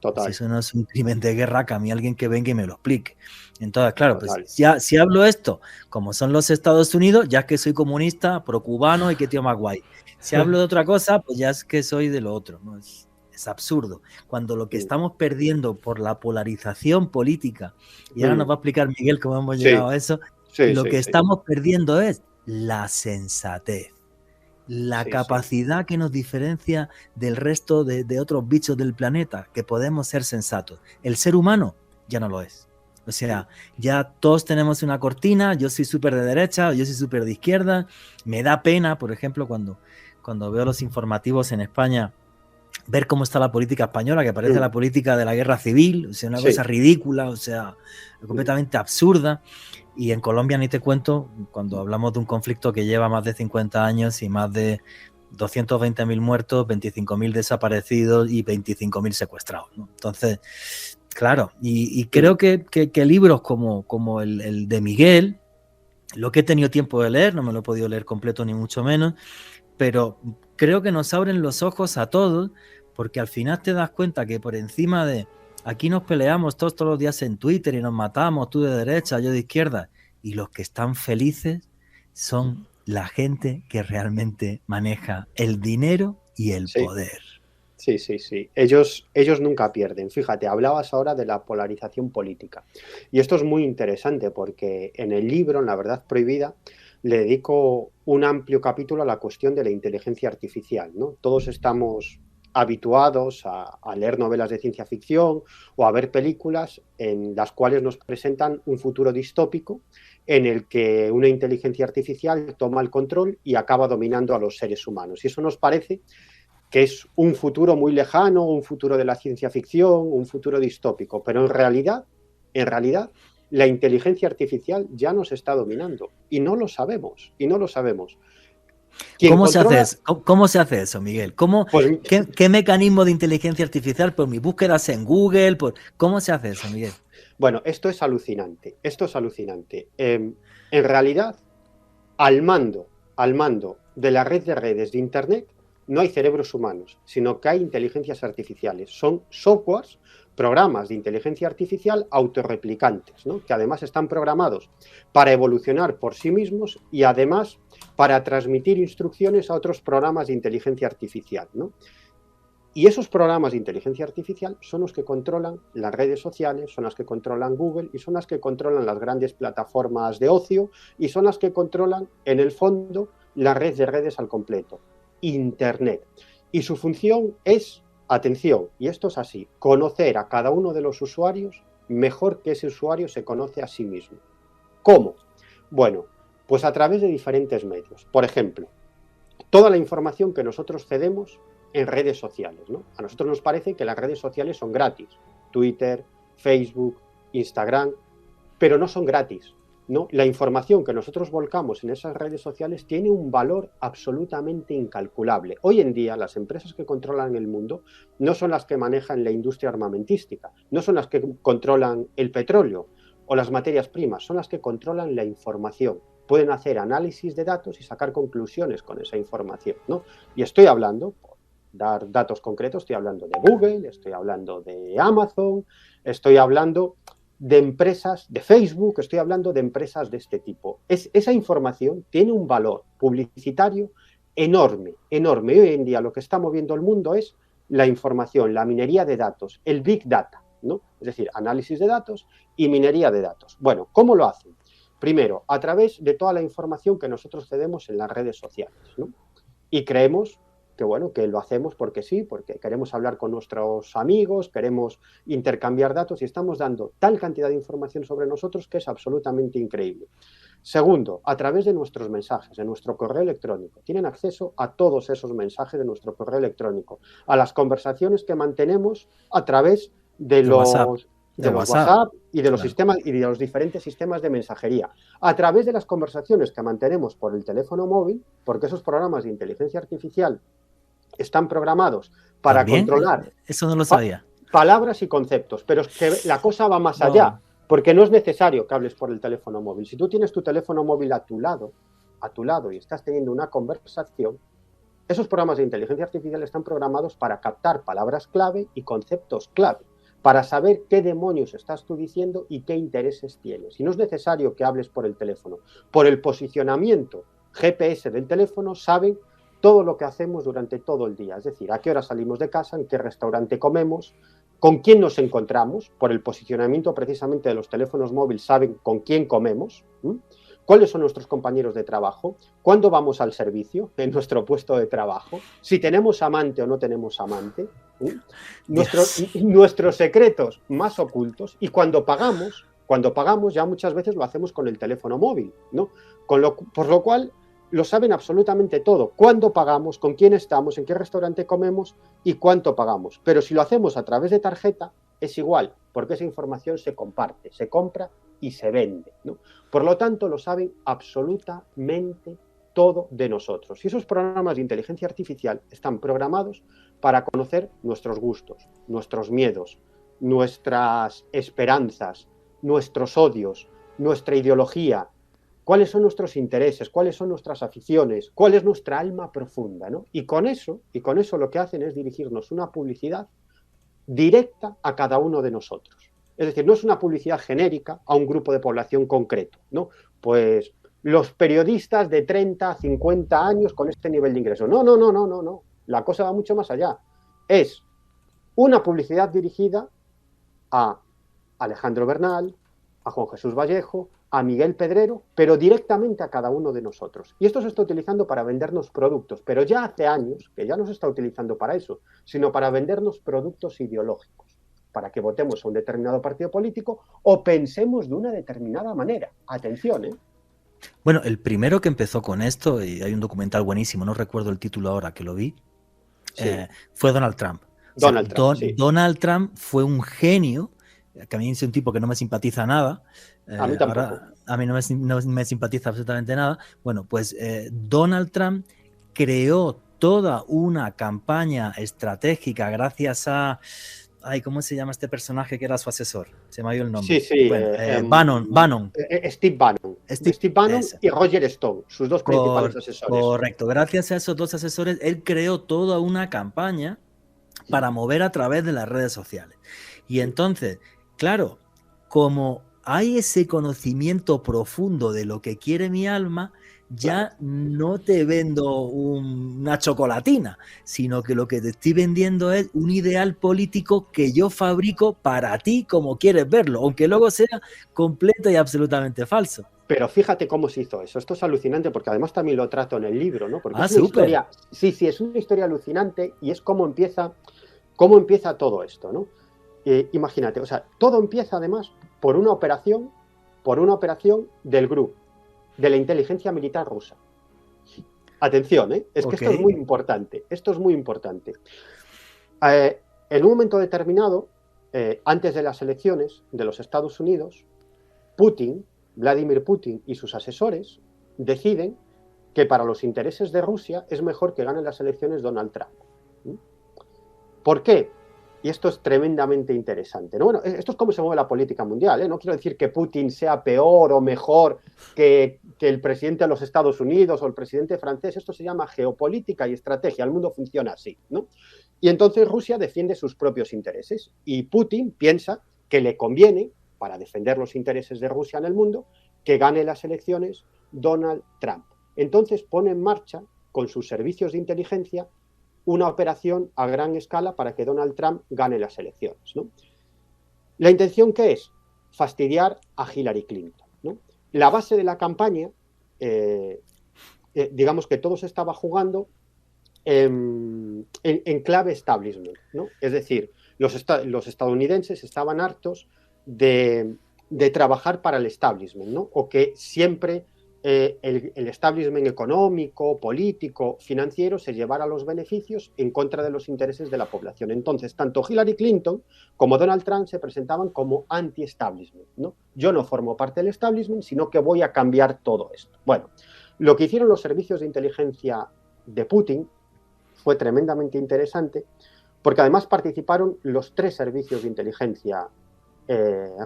Total. Si eso no es un crimen de guerra, que a mí alguien que venga y me lo explique. Entonces, claro, pues ya si hablo esto, como son los Estados Unidos, ya es que soy comunista, procubano y qué tío más guay. Si hablo de otra cosa, pues ya es que soy de lo otro, ¿no? Es absurdo. Cuando lo que estamos perdiendo por la polarización política, y ahora nos va a explicar Miguel cómo hemos llegado a eso, lo que estamos perdiendo es la sensatez. La capacidad que nos diferencia del resto de otros bichos del planeta, que podemos ser sensatos. El ser humano ya no lo es. O sea, ya todos tenemos una cortina, yo soy súper de derecha, yo soy súper de izquierda. Me da pena, por ejemplo, cuando veo los informativos en España, ver cómo está la política española, que parece la política de la guerra civil, o sea, una cosa ridícula, o sea, completamente absurda. Y en Colombia ni te cuento, cuando hablamos de un conflicto que lleva más de 50 años y más de 220.000 muertos, 25.000 desaparecidos y 25.000 secuestrados, ¿no? Entonces, claro, y creo que libros como el de Miguel, lo que he tenido tiempo de leer, no me lo he podido leer completo ni mucho menos, pero creo que nos abren los ojos a todos, porque al final te das cuenta que por encima de aquí nos peleamos todos los días en Twitter y nos matamos, tú de derecha, yo de izquierda, y los que están felices son la gente que realmente maneja el dinero y el poder. Sí. Ellos nunca pierden. Fíjate, hablabas ahora de la polarización política. Y esto es muy interesante porque en el libro, en La Verdad Prohibida, le dedico un amplio capítulo a la cuestión de la inteligencia artificial, ¿no? Todos estamos habituados a leer novelas de ciencia ficción o a ver películas en las cuales nos presentan un futuro distópico en el que una inteligencia artificial toma el control y acaba dominando a los seres humanos. Y eso nos parece que es un futuro muy lejano, un futuro de la ciencia ficción, un futuro distópico, pero en realidad, la inteligencia artificial ya nos está dominando y no lo sabemos. ¿Cómo se hace eso, Miguel? ¿Qué mecanismo de inteligencia artificial? Por mis búsquedas en Google, ¿cómo se hace eso, Miguel? Bueno, esto es alucinante. En realidad, al mando de la red de redes de Internet no hay cerebros humanos, sino que hay inteligencias artificiales. Son softwares, programas de inteligencia artificial autorreplicantes, ¿no? Que además están programados para evolucionar por sí mismos y además para transmitir instrucciones a otros programas de inteligencia artificial, ¿no? Y esos programas de inteligencia artificial son los que controlan las redes sociales, son las que controlan Google y son las que controlan las grandes plataformas de ocio y son las que controlan, en el fondo, la red de redes al completo, Internet. Y su función es, atención, y esto es así, conocer a cada uno de los usuarios mejor que ese usuario se conoce a sí mismo. ¿Cómo? Bueno, pues a través de diferentes medios. Por ejemplo, toda la información que nosotros cedemos en redes sociales, ¿no? A nosotros nos parece que las redes sociales son gratis, Twitter, Facebook, Instagram, pero no son gratis, ¿no? La información que nosotros volcamos en esas redes sociales tiene un valor absolutamente incalculable. Hoy en día las empresas que controlan el mundo no son las que manejan la industria armamentística, no son las que controlan el petróleo o las materias primas, son las que controlan la información. Pueden hacer análisis de datos y sacar conclusiones con esa información, ¿no? Y estoy hablando, por dar datos concretos, estoy hablando de Google, estoy hablando de Amazon, estoy hablando de empresas de Facebook, estoy hablando de empresas de este tipo. Esa información tiene un valor publicitario enorme, enorme. Y hoy en día lo que está moviendo el mundo es la información, la minería de datos, el Big Data, ¿no? Es decir, análisis de datos y minería de datos. Bueno, ¿cómo lo hacen? Primero, a través de toda la información que nosotros cedemos en las redes sociales, ¿no? Y creemos que, bueno, que lo hacemos porque sí, porque queremos hablar con nuestros amigos, queremos intercambiar datos y estamos dando tal cantidad de información sobre nosotros que es absolutamente increíble. Segundo, a través de nuestros mensajes, de nuestro correo electrónico. Tienen acceso a todos esos mensajes de nuestro correo electrónico, a las conversaciones que mantenemos a través de los WhatsApp y de los sistemas y de los diferentes sistemas de mensajería, a través de las conversaciones que mantenemos por el teléfono móvil, porque esos programas de inteligencia artificial están programados para ¿También? Controlar Eso no lo sabía. Palabras y conceptos, pero es que la cosa va más allá, porque no es necesario que hables por el teléfono móvil. Si tú tienes tu teléfono móvil a tu lado y estás teniendo una conversación, esos programas de inteligencia artificial están programados para captar palabras clave y conceptos clave, para saber qué demonios estás tú diciendo y qué intereses tienes. Y no es necesario que hables por el teléfono. Por el posicionamiento GPS del teléfono saben todo lo que hacemos durante todo el día, es decir, a qué hora salimos de casa, en qué restaurante comemos, con quién nos encontramos, por el posicionamiento precisamente de los teléfonos móviles saben con quién comemos, cuáles son nuestros compañeros de trabajo, cuándo vamos al servicio en nuestro puesto de trabajo, si tenemos amante o no tenemos amante, nuestros secretos más ocultos y cuando pagamos ya muchas veces lo hacemos con el teléfono móvil, ¿no? Por lo cual lo saben absolutamente todo, cuándo pagamos, con quién estamos, en qué restaurante comemos y cuánto pagamos. Pero si lo hacemos a través de tarjeta, es igual, porque esa información se comparte, se compra y se vende, ¿no? Por lo tanto, lo saben absolutamente todo de nosotros. Y esos programas de inteligencia artificial están programados para conocer nuestros gustos, nuestros miedos, nuestras esperanzas, nuestros odios, nuestra ideología, cuáles son nuestros intereses, cuáles son nuestras aficiones, cuál es nuestra alma profunda, ¿no? Y con eso lo que hacen es dirigirnos una publicidad directa a cada uno de nosotros. Es decir, no es una publicidad genérica a un grupo de población concreto, ¿no? Pues los periodistas de 30 a 50 años con este nivel de ingreso. No. La cosa va mucho más allá. Es una publicidad dirigida a Alejandro Bernal, a Juan Jesús Vallejo, a Miguel Pedrero, pero directamente a cada uno de nosotros. Y esto se está utilizando para vendernos productos, pero ya hace años que ya no se está utilizando para eso, sino para vendernos productos ideológicos, para que votemos a un determinado partido político o pensemos de una determinada manera. Atención, ¿eh? Bueno, el primero que empezó con esto, y hay un documental buenísimo, no recuerdo el título ahora que lo vi, sí. Fue Donald Trump. Donald Trump fue un genio, que a mí es un tipo que no me simpatiza nada. A mí tampoco. Ahora, a mí no me simpatiza absolutamente nada. Bueno, pues Donald Trump creó toda una campaña estratégica gracias a Ay, ¿cómo se llama este personaje que era su asesor? Se me ha ido el nombre. Sí, sí. Bueno, Bannon. Steve Bannon. Steve Bannon Eso. y Roger Stone, sus dos principales asesores. Correcto. Gracias a esos dos asesores, él creó toda una campaña para mover a través de las redes sociales. Y entonces, claro, como hay ese conocimiento profundo de lo que quiere mi alma, ya no te vendo una chocolatina, sino que lo que te estoy vendiendo es un ideal político que yo fabrico para ti como quieres verlo, aunque luego sea completo y absolutamente falso. Pero fíjate cómo se hizo eso. Esto es alucinante porque además también lo trato en el libro, ¿no? Porque es una súper. historia, sí, es una historia alucinante y es cómo empieza todo esto, ¿no? Imagínate, o sea, todo empieza además por una operación del GRU, de la inteligencia militar rusa. Atención, es que esto es muy importante. En un momento determinado, antes de las elecciones de los Estados Unidos, Vladimir Putin y sus asesores deciden que para los intereses de Rusia es mejor que gane las elecciones Donald Trump. ¿Por qué? Y esto es tremendamente interesante, ¿no? Bueno, esto es cómo se mueve la política mundial, ¿eh? No quiero decir que Putin sea peor o mejor que el presidente de los Estados Unidos o el presidente francés. Esto se llama geopolítica y estrategia. El mundo funciona así, ¿no? Y entonces Rusia defiende sus propios intereses y Putin piensa que le conviene, para defender los intereses de Rusia en el mundo, que gane las elecciones Donald Trump. Entonces pone en marcha, con sus servicios de inteligencia, una operación a gran escala para que Donald Trump gane las elecciones, ¿no? ¿La intención qué es? Fastidiar a Hillary Clinton, ¿no? La base de la campaña, digamos que todo se estaba jugando en clave establishment, ¿no? Es decir, los estadounidenses estaban hartos de trabajar para el establishment, ¿no? O que siempre el establishment económico, político, financiero se llevara los beneficios en contra de los intereses de la población. Entonces, tanto Hillary Clinton como Donald Trump se presentaban como anti-establishment, ¿no? Yo no formo parte del establishment, sino que voy a cambiar todo esto. Bueno, lo que hicieron los servicios de inteligencia de Putin fue tremendamente interesante, porque además participaron los 3 servicios de inteligencia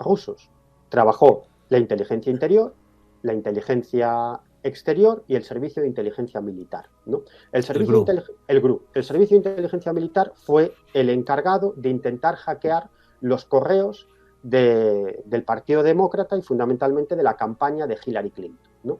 rusos. Trabajó la inteligencia interior, la inteligencia exterior y el servicio de inteligencia militar, ¿no? El GRU. El servicio de inteligencia militar fue el encargado de intentar hackear los correos del Partido Demócrata y fundamentalmente de la campaña de Hillary Clinton, ¿no?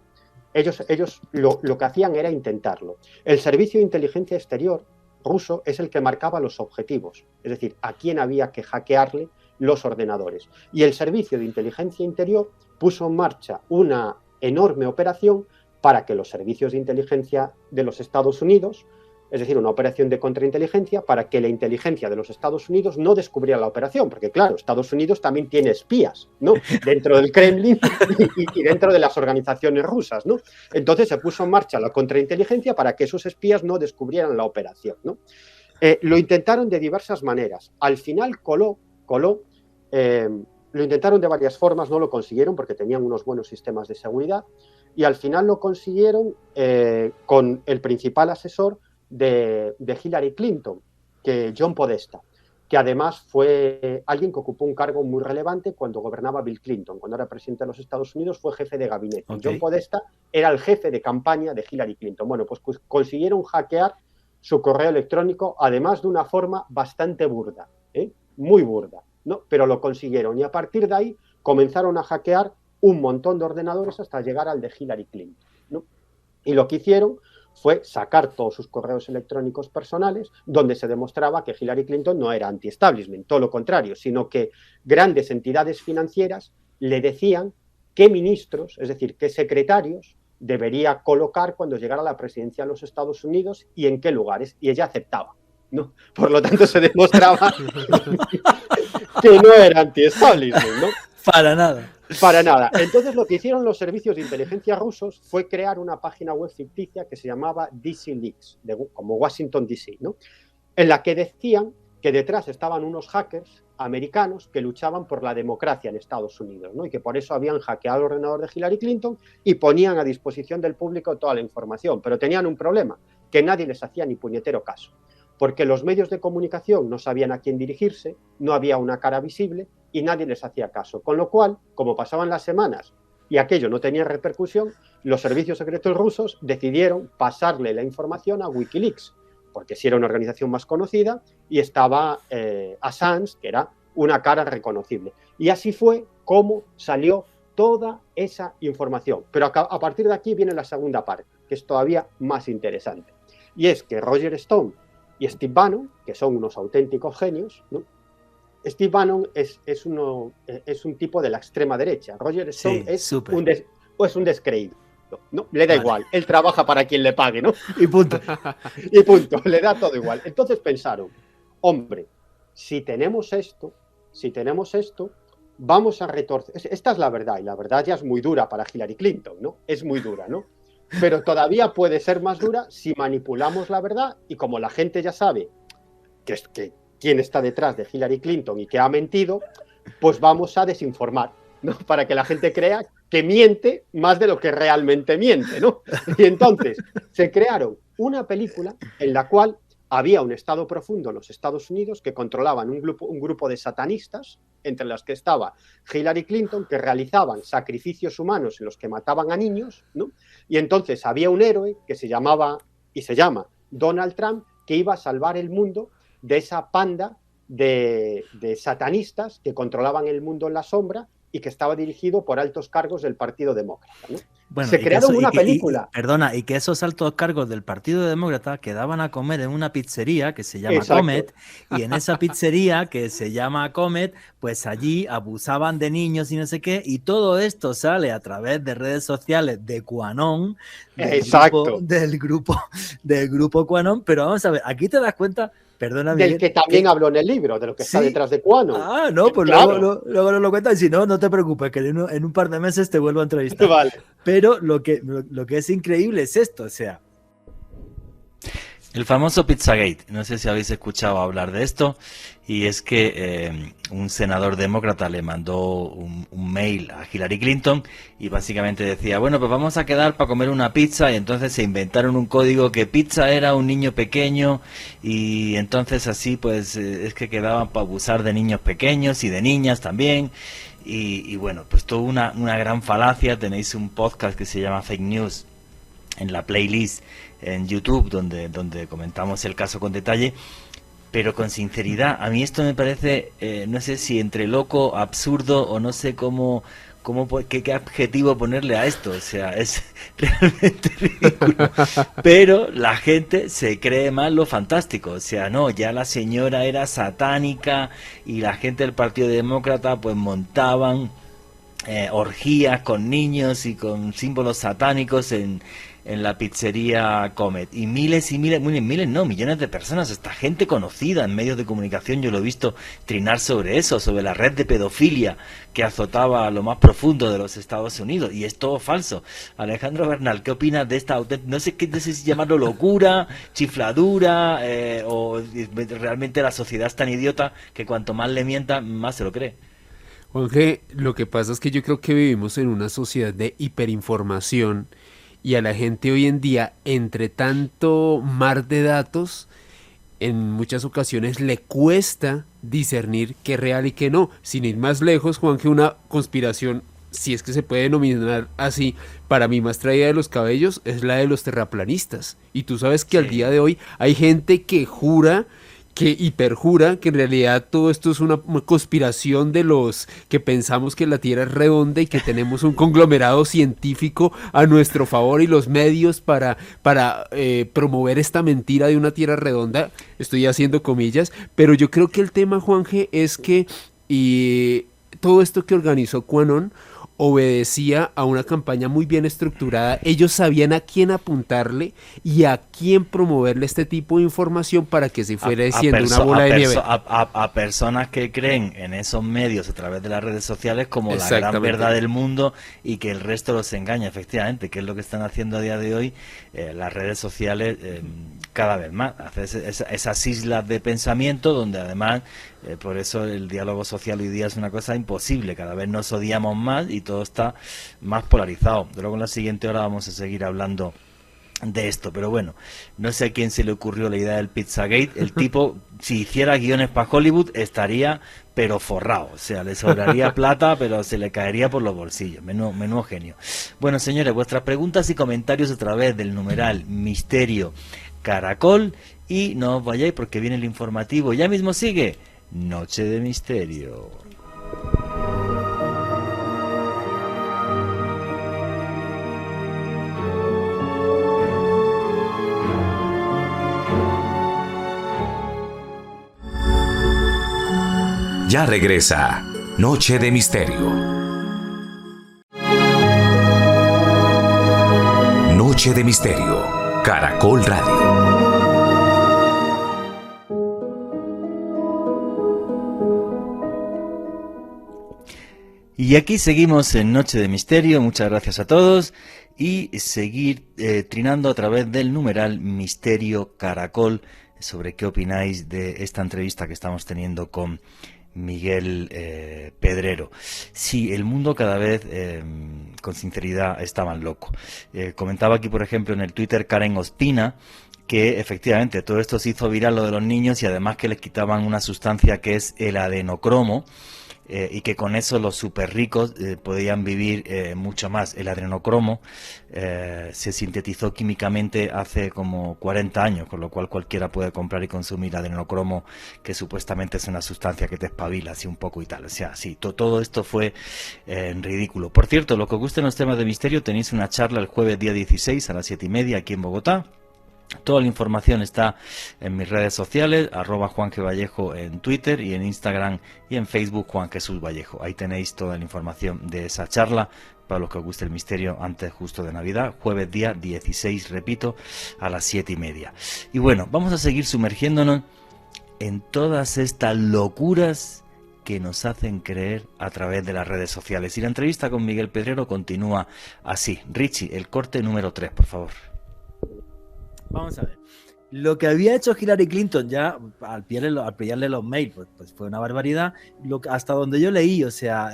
Ellos lo que hacían era intentarlo. El servicio de inteligencia exterior ruso es el que marcaba los objetivos, es decir, a quién había que hackearle los ordenadores. Y el servicio de inteligencia interior puso en marcha una enorme operación para que los servicios de inteligencia de los Estados Unidos, es decir, una operación de contrainteligencia, para que la inteligencia de los Estados Unidos no descubriera la operación, porque claro, Estados Unidos también tiene espías, ¿no? Dentro del Kremlin y dentro de las organizaciones rusas, ¿no? Entonces se puso en marcha la contrainteligencia para que esos espías no descubrieran la operación, ¿no? Lo intentaron de diversas maneras. Al final coló. Lo intentaron de varias formas, no lo consiguieron porque tenían unos buenos sistemas de seguridad y al final lo consiguieron con el principal asesor de Hillary Clinton, que John Podesta, que además fue alguien que ocupó un cargo muy relevante cuando gobernaba Bill Clinton. Cuando era presidente de los Estados Unidos fue jefe de gabinete. Okay. John Podesta era el jefe de campaña de Hillary Clinton. Bueno, pues consiguieron hackear su correo electrónico, además de una forma bastante burda, muy burda, ¿no? Pero lo consiguieron y a partir de ahí comenzaron a hackear un montón de ordenadores hasta llegar al de Hillary Clinton, ¿no? Y lo que hicieron fue sacar todos sus correos electrónicos personales donde se demostraba que Hillary Clinton no era anti-establishment, todo lo contrario, sino que grandes entidades financieras le decían qué ministros, es decir, qué secretarios debería colocar cuando llegara a la presidencia de los Estados Unidos y en qué lugares, y ella aceptaba, ¿no? Por lo tanto, se demostraba que no era anti-establishment, ¿no? Para nada. Para nada. Entonces, lo que hicieron los servicios de inteligencia rusos fue crear una página web ficticia que se llamaba DC Leaks, como Washington DC, ¿no? En la que decían que detrás estaban unos hackers americanos que luchaban por la democracia en Estados Unidos, ¿no? Y que por eso habían hackeado el ordenador de Hillary Clinton y ponían a disposición del público toda la información. Pero tenían un problema, que nadie les hacía ni puñetero caso. porque los medios de comunicación no sabían a quién dirigirse, no había una cara visible y nadie les hacía caso. Con lo cual, como pasaban las semanas y aquello no tenía repercusión, los servicios secretos rusos decidieron pasarle la información a Wikileaks, porque sí era una organización más conocida y estaba Assange, que era una cara reconocible. Y así fue como salió toda esa información. Pero a partir de aquí viene la segunda parte, que es todavía más interesante. Y es que Roger Stone y Steve Bannon, que son unos auténticos genios, ¿no? Steve Bannon es un tipo de la extrema derecha. Roger Stone es un descreído. No, le da igual, él trabaja para quien le pague, ¿no? Y punto. Y punto, le da todo igual. Entonces pensaron, hombre, si tenemos esto, vamos a retorcer. Esta es la verdad, y la verdad ya es muy dura para Hillary Clinton, ¿no? Es muy dura, ¿no? Pero todavía puede ser más dura si manipulamos la verdad, y como la gente ya sabe que quién está detrás de Hillary Clinton y que ha mentido, pues vamos a desinformar, ¿no? Para que la gente crea que miente más de lo que realmente miente, ¿no? Y entonces se crearon una película en la cual había un estado profundo en los Estados Unidos que controlaban un grupo de satanistas, entre los que estaba Hillary Clinton, que realizaban sacrificios humanos en los que mataban a niños, ¿no? Y entonces había un héroe que se llamaba y se llama Donald Trump, que iba a salvar el mundo de esa panda de satanistas que controlaban el mundo en la sombra y que estaba dirigido por altos cargos del Partido Demócrata, ¿no? Bueno, se crearon una película. Y que esos altos cargos del Partido Demócrata quedaban a comer en una pizzería que se llama Exacto. Comet, y en esa pizzería que se llama Comet, pues allí abusaban de niños y no sé qué, y todo esto sale a través de redes sociales de QAnon, del grupo QAnon, pero vamos a ver, aquí te das cuenta. Perdona, del Miguel, que también habló en el libro, de lo que está detrás de QAnon. Ah, no, pues claro. luego nos lo cuentas, y si no, no te preocupes, que en un par de meses te vuelvo a entrevistar. Vale. Pero lo que es increíble es esto, o sea... El famoso Pizzagate, no sé si habéis escuchado hablar de esto, y es que un senador demócrata le mandó un mail a Hillary Clinton y básicamente decía, bueno, pues vamos a quedar para comer una pizza, y entonces se inventaron un código que pizza era un niño pequeño, y entonces así pues es que quedaban para abusar de niños pequeños y de niñas también, y bueno, pues toda una gran falacia. Tenéis un podcast que se llama Fake News en la playlist en YouTube, donde comentamos el caso con detalle, pero con sinceridad. A mí esto me parece, no sé si entre loco, absurdo, o no sé qué adjetivo ponerle a esto. O sea, es realmente ridículo. Pero la gente se cree más lo fantástico. O sea, no, ya la señora era satánica y la gente del Partido Demócrata pues montaban orgías con niños y con símbolos satánicos en la pizzería Comet, y miles, no, millones de personas, esta gente conocida en medios de comunicación, yo lo he visto trinar sobre eso, sobre la red de pedofilia que azotaba a lo más profundo de los Estados Unidos, y es todo falso. Alejandro Bernal, ¿qué opinas de esta no sé si llamarlo locura, chifladura, o realmente la sociedad es tan idiota que cuanto más le mienta, más se lo cree? Jorge, lo que pasa es que yo creo que vivimos en una sociedad de hiperinformación, y a la gente hoy en día, entre tanto mar de datos, en muchas ocasiones le cuesta discernir qué es real y qué no. Sin ir más lejos, Juan, que una conspiración, si es que se puede denominar así, para mí más traída de los cabellos, es la de los terraplanistas. Y tú sabes que al día de hoy hay gente que jura, que hiperjura que en realidad todo esto es una conspiración de los que pensamos que la Tierra es redonda y que tenemos un conglomerado científico a nuestro favor y los medios para promover esta mentira de una Tierra redonda. Estoy haciendo comillas, pero yo creo que el tema, Juanje, es que todo esto que organizó QAnon obedecía a una campaña muy bien estructurada. Ellos sabían a quién apuntarle y a quién promoverle este tipo de información para que se fuera siendo una bola de nieve. A personas que creen en esos medios a través de las redes sociales como la gran verdad del mundo, y que el resto los engaña, efectivamente, que es lo que están haciendo a día de hoy las redes sociales cada vez más. Hacer esas islas de pensamiento donde además, por eso el diálogo social hoy día es una cosa imposible. Cada vez nos odiamos más y todo está más polarizado. Luego en la siguiente hora vamos a seguir hablando de esto, pero bueno, no sé a quién se le ocurrió la idea del Pizzagate. El tipo, si hiciera guiones para Hollywood, estaría pero forrado, o sea, le sobraría plata, pero se le caería por los bolsillos. Menudo genio. Bueno, señores, vuestras preguntas y comentarios a través del numeral Misterio Caracol, y no os vayáis porque viene el informativo. Ya mismo sigue Noche de Misterio. Ya regresa Noche de Misterio. Noche de Misterio, Caracol Radio. Y aquí seguimos en Noche de Misterio, muchas gracias a todos, y seguir trinando a través del numeral Misterio Caracol sobre qué opináis de esta entrevista que estamos teniendo con Miguel Pedrero. Sí, el mundo cada vez, con sinceridad, está más loco. Comentaba aquí, por ejemplo, en el Twitter Karen Ospina, que efectivamente todo esto se hizo viral, lo de los niños, y además que les quitaban una sustancia que es el adenocromo, y que con eso los súper ricos podían vivir mucho más. El adrenocromo se sintetizó químicamente hace como 40 años, con lo cual cualquiera puede comprar y consumir adrenocromo, que supuestamente es una sustancia que te espabila así un poco y tal. O sea, sí, todo esto fue ridículo. Por cierto, lo que os guste en los temas de misterio, tenéis una charla el jueves día 16 a las 7:30 aquí en Bogotá. Toda la información está en mis redes sociales, @JuanGVallejo en Twitter, y en Instagram y en Facebook Juan Jesús Vallejo. Ahí tenéis toda la información de esa charla para los que os guste el misterio antes justo de Navidad, jueves día 16, repito, a las 7:30. Y bueno, vamos a seguir sumergiéndonos en todas estas locuras que nos hacen creer a través de las redes sociales. Y la entrevista con Miguel Pedrero continúa así. Richie, el corte número 3, por favor. Vamos a ver. Lo que había hecho Hillary Clinton ya al pillarle los mails, pues fue una barbaridad. Hasta donde yo leí, o sea,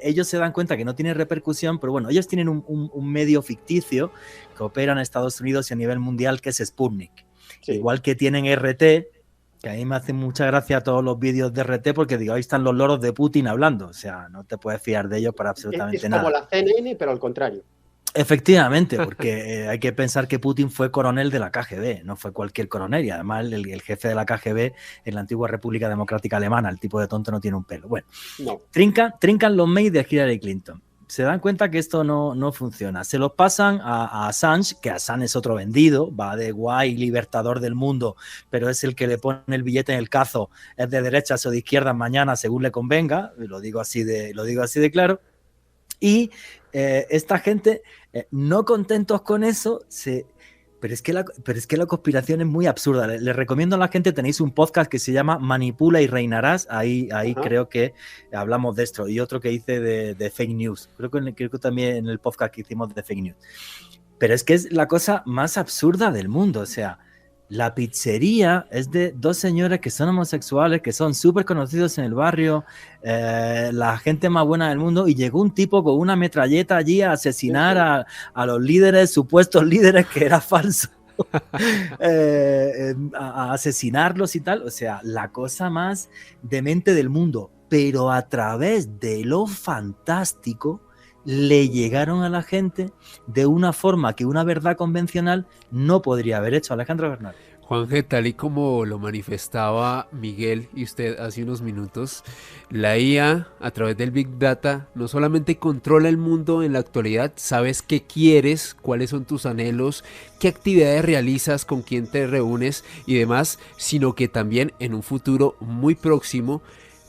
ellos se dan cuenta que no tiene repercusión, pero bueno, ellos tienen un medio ficticio que opera en Estados Unidos y a nivel mundial, que es Sputnik. Sí. Igual que tienen RT, que a mí me hacen mucha gracia todos los vídeos de RT, porque digo, ahí están los loros de Putin hablando, o sea, no te puedes fiar de ellos para absolutamente nada. Es como la CNN, pero al contrario. Efectivamente, porque hay que pensar que Putin fue coronel de la KGB, no fue cualquier coronel, y además el jefe de la KGB en la antigua República Democrática Alemana, el tipo de tonto no tiene un pelo. Bueno, no. Trincan los mails de Hillary Clinton, se dan cuenta que esto no funciona, se los pasan a Assange, que Assange es otro vendido, va de guay, libertador del mundo, pero es el que le pone el billete en el cazo, es de derechas o de izquierdas mañana según le convenga, lo digo así de claro, y esta gente, no contentos con eso, pero es que la conspiración es muy absurda. Les recomiendo a la gente, tenéis un podcast que se llama Manipula y Reinarás, ahí creo que hablamos de esto, y otro que hice de fake news, creo que también en el podcast que hicimos de fake news. Pero es que es la cosa más absurda del mundo, o sea, la pizzería es de dos señores que son homosexuales, que son súper conocidos en el barrio, la gente más buena del mundo, y llegó un tipo con una metralleta allí a asesinar a los líderes, supuestos líderes, que era falso, a asesinarlos y tal. O sea, la cosa más demente del mundo, pero a través de lo fantástico le llegaron a la gente de una forma que una verdad convencional no podría haber hecho. Alejandro Bernal. Juanje, tal y como lo manifestaba Miguel y usted hace unos minutos, la IA a través del Big Data no solamente controla el mundo en la actualidad, sabes qué quieres, cuáles son tus anhelos, qué actividades realizas, con quién te reúnes y demás, sino que también en un futuro muy próximo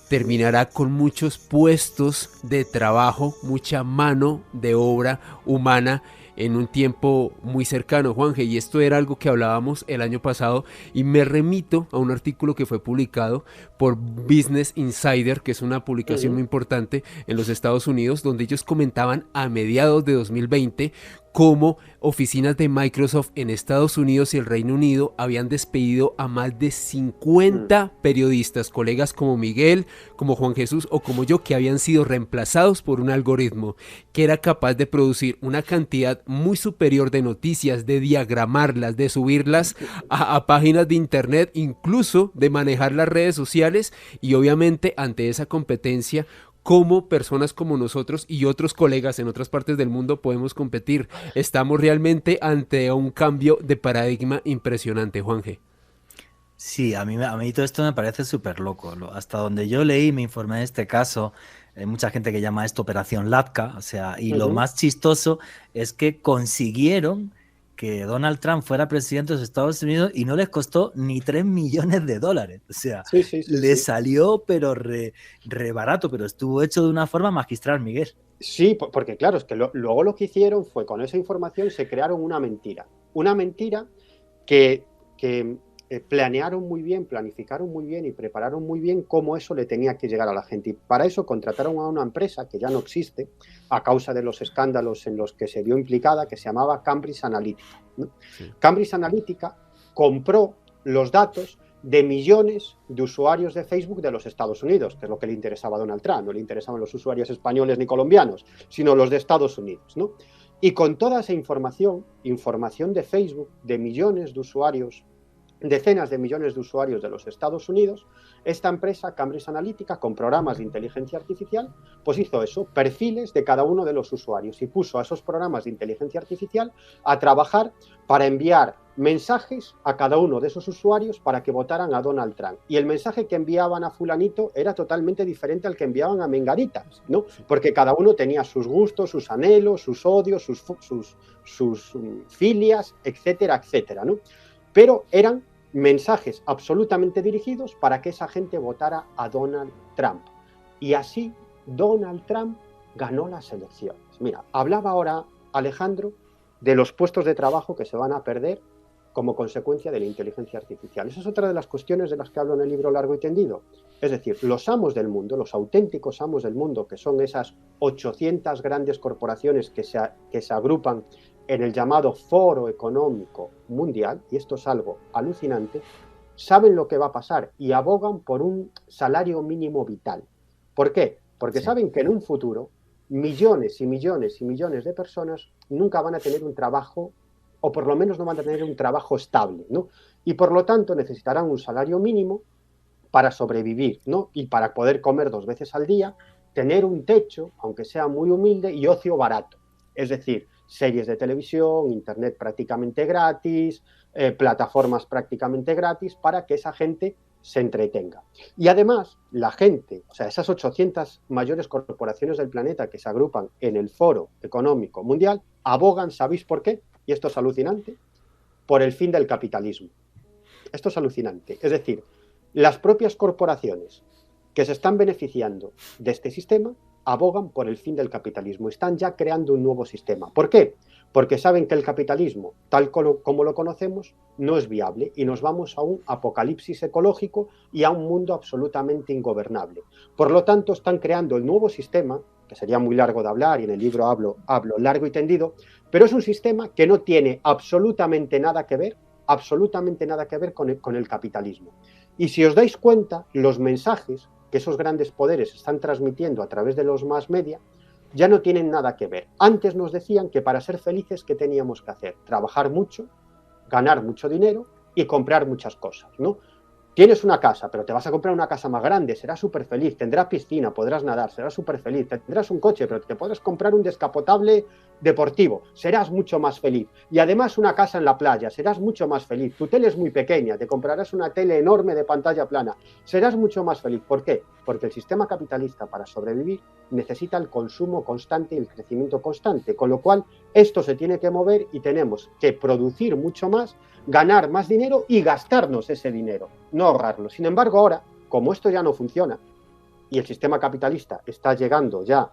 terminará con muchos puestos de trabajo, mucha mano de obra humana en un tiempo muy cercano, Juanje, y esto era algo que hablábamos el año pasado, y me remito a un artículo que fue publicado por Business Insider, que es una publicación muy importante en los Estados Unidos, donde ellos comentaban a mediados de 2020 cómo oficinas de Microsoft en Estados Unidos y el Reino Unido habían despedido a más de 50 periodistas, colegas como Miguel, como Juan Jesús o como yo, que habían sido reemplazados por un algoritmo que era capaz de producir una cantidad muy superior de noticias, de diagramarlas, de subirlas a páginas de internet, incluso de manejar las redes sociales, y obviamente ante esa competencia, cómo personas como nosotros y otros colegas en otras partes del mundo podemos competir. Estamos realmente ante un cambio de paradigma impresionante, Juanje. Sí, a mí todo esto me parece súper loco. Hasta donde yo leí, me informé de este caso, hay mucha gente que llama esto Operación Latka, o sea, y lo más chistoso es que consiguieron que Donald Trump fuera presidente de los Estados Unidos y no les costó ni $3 millones. O sea, le salió pero re barato, pero estuvo hecho de una forma magistral, Miguel. Sí, porque claro, es que luego lo que hicieron fue, con esa información se crearon una mentira que planearon muy bien, planificaron muy bien y prepararon muy bien cómo eso le tenía que llegar a la gente. Y para eso contrataron a una empresa que ya no existe a causa de los escándalos en los que se vio implicada, que se llamaba Cambridge Analytica, ¿no? Sí. Cambridge Analytica compró los datos de millones de usuarios de Facebook de los Estados Unidos, que es lo que le interesaba a Donald Trump. No le interesaban los usuarios españoles ni colombianos, sino los de Estados Unidos, ¿no? Y con toda esa información de Facebook, de millones de usuarios, decenas de millones de usuarios de los Estados Unidos, esta empresa, Cambridge Analytica, con programas de inteligencia artificial, pues hizo eso, perfiles de cada uno de los usuarios, y puso a esos programas de inteligencia artificial a trabajar para enviar mensajes a cada uno de esos usuarios para que votaran a Donald Trump. Y el mensaje que enviaban a fulanito era totalmente diferente al que enviaban a menganita, ¿no? Porque cada uno tenía sus gustos, sus anhelos, sus odios, sus filias, etcétera, etcétera, ¿no? Pero eran mensajes absolutamente dirigidos para que esa gente votara a Donald Trump. Y así Donald Trump ganó las elecciones. Mira, hablaba ahora Alejandro de los puestos de trabajo que se van a perder como consecuencia de la inteligencia artificial. Esa es otra de las cuestiones de las que hablo en el libro Largo y Tendido. Es decir, los amos del mundo, los auténticos amos del mundo, que son esas 800 grandes corporaciones que se agrupan en el llamado Foro Económico Mundial, y esto es algo alucinante, saben lo que va a pasar y abogan por un salario mínimo vital. ¿Por qué? Porque saben que en un futuro millones y millones y millones de personas nunca van a tener un trabajo, o por lo menos no van a tener un trabajo estable, ¿no? Y por lo tanto necesitarán un salario mínimo para sobrevivir, ¿no? Y para poder comer 2 veces al día, tener un techo, aunque sea muy humilde, y ocio barato. Es decir, series de televisión, internet prácticamente gratis, plataformas prácticamente gratis, para que esa gente se entretenga. Y además, la gente, o sea, esas 800 mayores corporaciones del planeta que se agrupan en el Foro Económico Mundial, abogan, ¿sabéis por qué? Y esto es alucinante, por el fin del capitalismo. Esto es alucinante. Es decir, las propias corporaciones que se están beneficiando de este sistema abogan por el fin del capitalismo. Están ya creando un nuevo sistema. ¿Por qué? Porque saben que el capitalismo, tal como lo conocemos, no es viable y nos vamos a un apocalipsis ecológico y a un mundo absolutamente ingobernable. Por lo tanto, están creando el nuevo sistema, que sería muy largo de hablar y en el libro hablo largo y tendido, pero es un sistema que no tiene absolutamente nada que ver con el capitalismo. Y si os dais cuenta, los mensajes que esos grandes poderes están transmitiendo a través de los mass media ya no tienen nada que ver. Antes nos decían que para ser felices, ¿qué teníamos que hacer? Trabajar mucho, ganar mucho dinero y comprar muchas cosas, ¿no? Tienes una casa, pero te vas a comprar una casa más grande, serás súper feliz, tendrás piscina, podrás nadar, serás súper feliz, tendrás un coche, pero te podrás comprar un descapotable deportivo, serás mucho más feliz. Y además una casa en la playa, serás mucho más feliz. Tu tele es muy pequeña, te comprarás una tele enorme de pantalla plana, serás mucho más feliz. ¿Por qué? Porque el sistema capitalista, para sobrevivir, necesita el consumo constante y el crecimiento constante, con lo cual esto se tiene que mover y tenemos que producir mucho más, ganar más dinero y gastarnos ese dinero, no ahorrarlo. Sin embargo, ahora, como esto ya no funciona y el sistema capitalista está llegando ya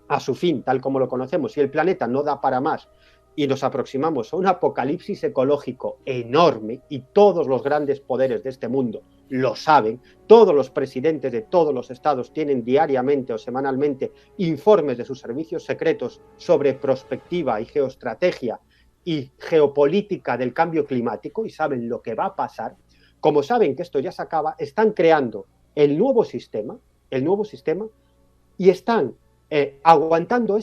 a su fin, tal como lo conocemos, y el planeta no da para más y nos aproximamos a un apocalipsis ecológico enorme, y todos los grandes poderes de este mundo lo saben, todos los presidentes de todos los estados tienen diariamente o semanalmente informes de sus servicios secretos sobre prospectiva y geoestrategia y geopolítica del cambio climático, y saben lo que va a pasar. Como saben que esto ya se acaba, están creando el nuevo sistema, y están aguantando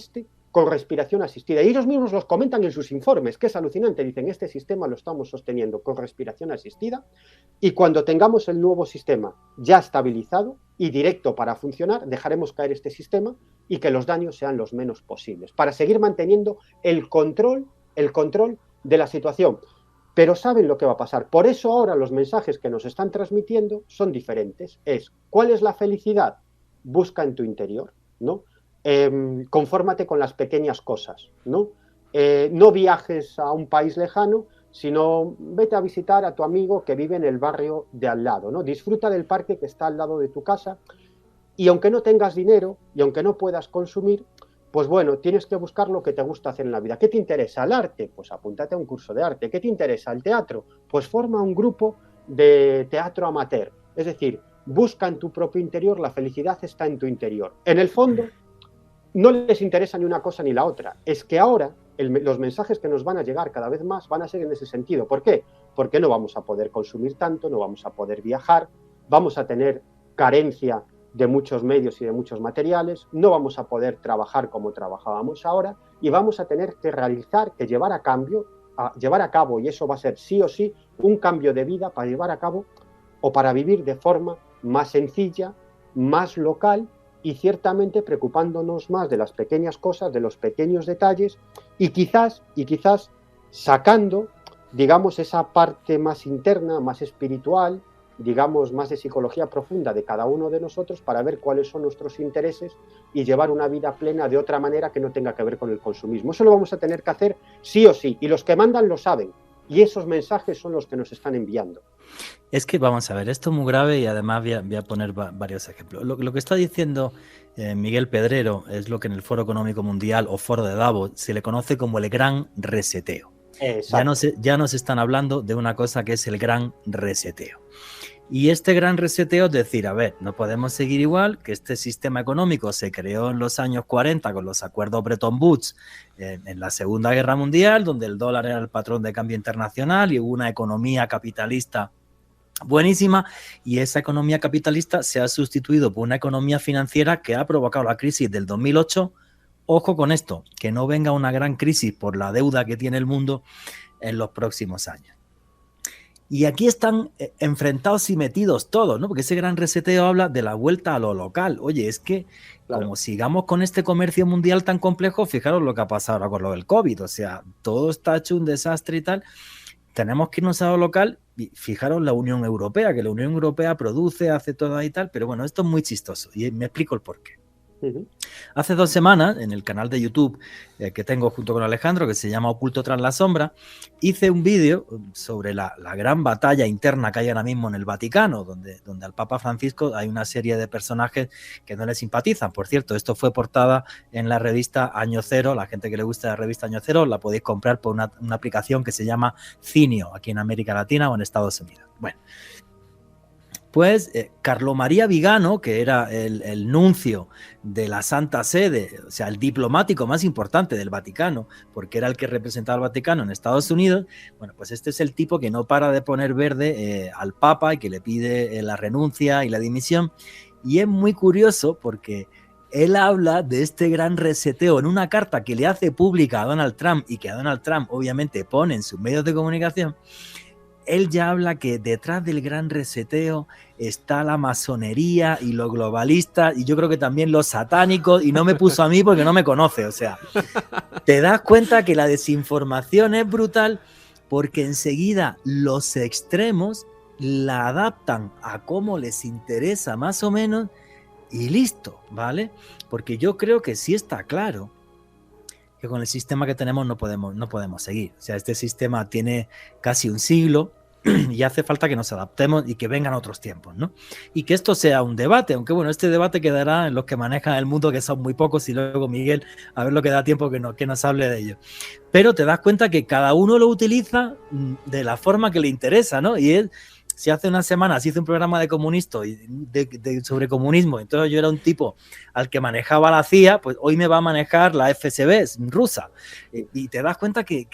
con respiración asistida. Y ellos mismos los comentan en sus informes, que es alucinante. Dicen, este sistema lo estamos sosteniendo con respiración asistida y cuando tengamos el nuevo sistema ya estabilizado y directo para funcionar, dejaremos caer este sistema y que los daños sean los menos posibles, para seguir manteniendo el control de la situación. Pero saben lo que va a pasar. Por eso ahora los mensajes que nos están transmitiendo son diferentes. ¿Cuál es la felicidad? Busca en tu interior, ¿no? Confórmate con las pequeñas cosas, ¿no? No viajes a un país lejano, sino vete a visitar a tu amigo que vive en el barrio de al lado, ¿no? Disfruta del parque que está al lado de tu casa y aunque no tengas dinero y aunque no puedas consumir, pues bueno, tienes que buscar lo que te gusta hacer en la vida. ¿Qué te interesa? ¿El arte? Pues apúntate a un curso de arte. ¿Qué te interesa? ¿El teatro? Pues forma un grupo de teatro amateur. Es decir, busca en tu propio interior, la felicidad está en tu interior. En el fondo, no les interesa ni una cosa ni la otra. Es que ahora los mensajes que nos van a llegar cada vez más van a ser en ese sentido. ¿Por qué? Porque no vamos a poder consumir tanto, no vamos a poder viajar, vamos a tener carencia de muchos medios y de muchos materiales, no vamos a poder trabajar como trabajábamos ahora y vamos a tener que llevar a cabo, y eso va a ser sí o sí, un cambio de vida para llevar a cabo o para vivir de forma más sencilla, más local y ciertamente preocupándonos más de las pequeñas cosas, de los pequeños detalles y quizás sacando, digamos, esa parte más interna, más espiritual, digamos, más de psicología profunda de cada uno de nosotros para ver cuáles son nuestros intereses y llevar una vida plena de otra manera que no tenga que ver con el consumismo. Eso lo vamos a tener que hacer sí o sí, y los que mandan lo saben, y esos mensajes son los que nos están enviando. Es que vamos a ver, esto es muy grave y además voy a poner varios ejemplos. Lo que está diciendo Miguel Pedrero es lo que en el Foro Económico Mundial o Foro de Davos se le conoce como el gran reseteo. Ya nos están hablando de una cosa que es el gran reseteo. Y este gran reseteo es decir, a ver, no podemos seguir igual, que este sistema económico se creó en los años 40 con los acuerdos Bretton Woods en la Segunda Guerra Mundial, donde el dólar era el patrón de cambio internacional y hubo una economía capitalista buenísima, y esa economía capitalista se ha sustituido por una economía financiera que ha provocado la crisis del 2008. Ojo con esto, que no venga una gran crisis por la deuda que tiene el mundo en los próximos años. Y aquí están enfrentados y metidos todos, ¿no? Porque ese gran reseteo habla de la vuelta a lo local. Oye, es que como sigamos con este comercio mundial tan complejo, fijaros lo que ha pasado ahora con lo del COVID. O sea, todo está hecho un desastre y tal. Tenemos que irnos a lo local. Y fijaros la Unión Europea, que la Unión Europea produce, hace todo y tal. Pero bueno, esto es muy chistoso y me explico el porqué. Hace 2 semanas, en el canal de YouTube que tengo junto con Alejandro, que se llama Oculto tras la sombra, hice un vídeo sobre la gran batalla interna que hay ahora mismo en el Vaticano, donde al Papa Francisco hay una serie de personajes que no le simpatizan. Por cierto, esto fue portada en la revista Año Cero. La gente que le gusta la revista Año Cero la podéis comprar por una aplicación que se llama Cinio, aquí en América Latina o en Estados Unidos. Bueno, pues Carlo María Vigano, que era el nuncio de la Santa Sede, o sea, el diplomático más importante del Vaticano, porque era el que representaba al Vaticano en Estados Unidos, bueno, pues este es el tipo que no para de poner verde al Papa y que le pide la renuncia y la dimisión. Y es muy curioso porque él habla de este gran reseteo en una carta que le hace pública a Donald Trump y que a Donald Trump obviamente pone en sus medios de comunicación. Él ya habla que detrás del gran reseteo está la masonería y los globalistas y yo creo que también los satánicos, y no me puso a mí porque no me conoce. O sea, te das cuenta que la desinformación es brutal porque enseguida los extremos la adaptan a cómo les interesa más o menos y listo, ¿vale? Porque yo creo que sí está claro que con el sistema que tenemos no podemos seguir. O sea, este sistema tiene casi un siglo y hace falta que nos adaptemos y que vengan otros tiempos, ¿no? Y que esto sea un debate, aunque bueno, este debate quedará en los que manejan el mundo, que son muy pocos, y luego Miguel, a ver lo que da tiempo que nos hable de ello. Pero te das cuenta que cada uno lo utiliza de la forma que le interesa, ¿no? Y él, si hace unas semanas hice un programa de comunista sobre comunismo, entonces yo era un tipo al que manejaba la CIA, pues hoy me va a manejar la FSB rusa. Y te das cuenta que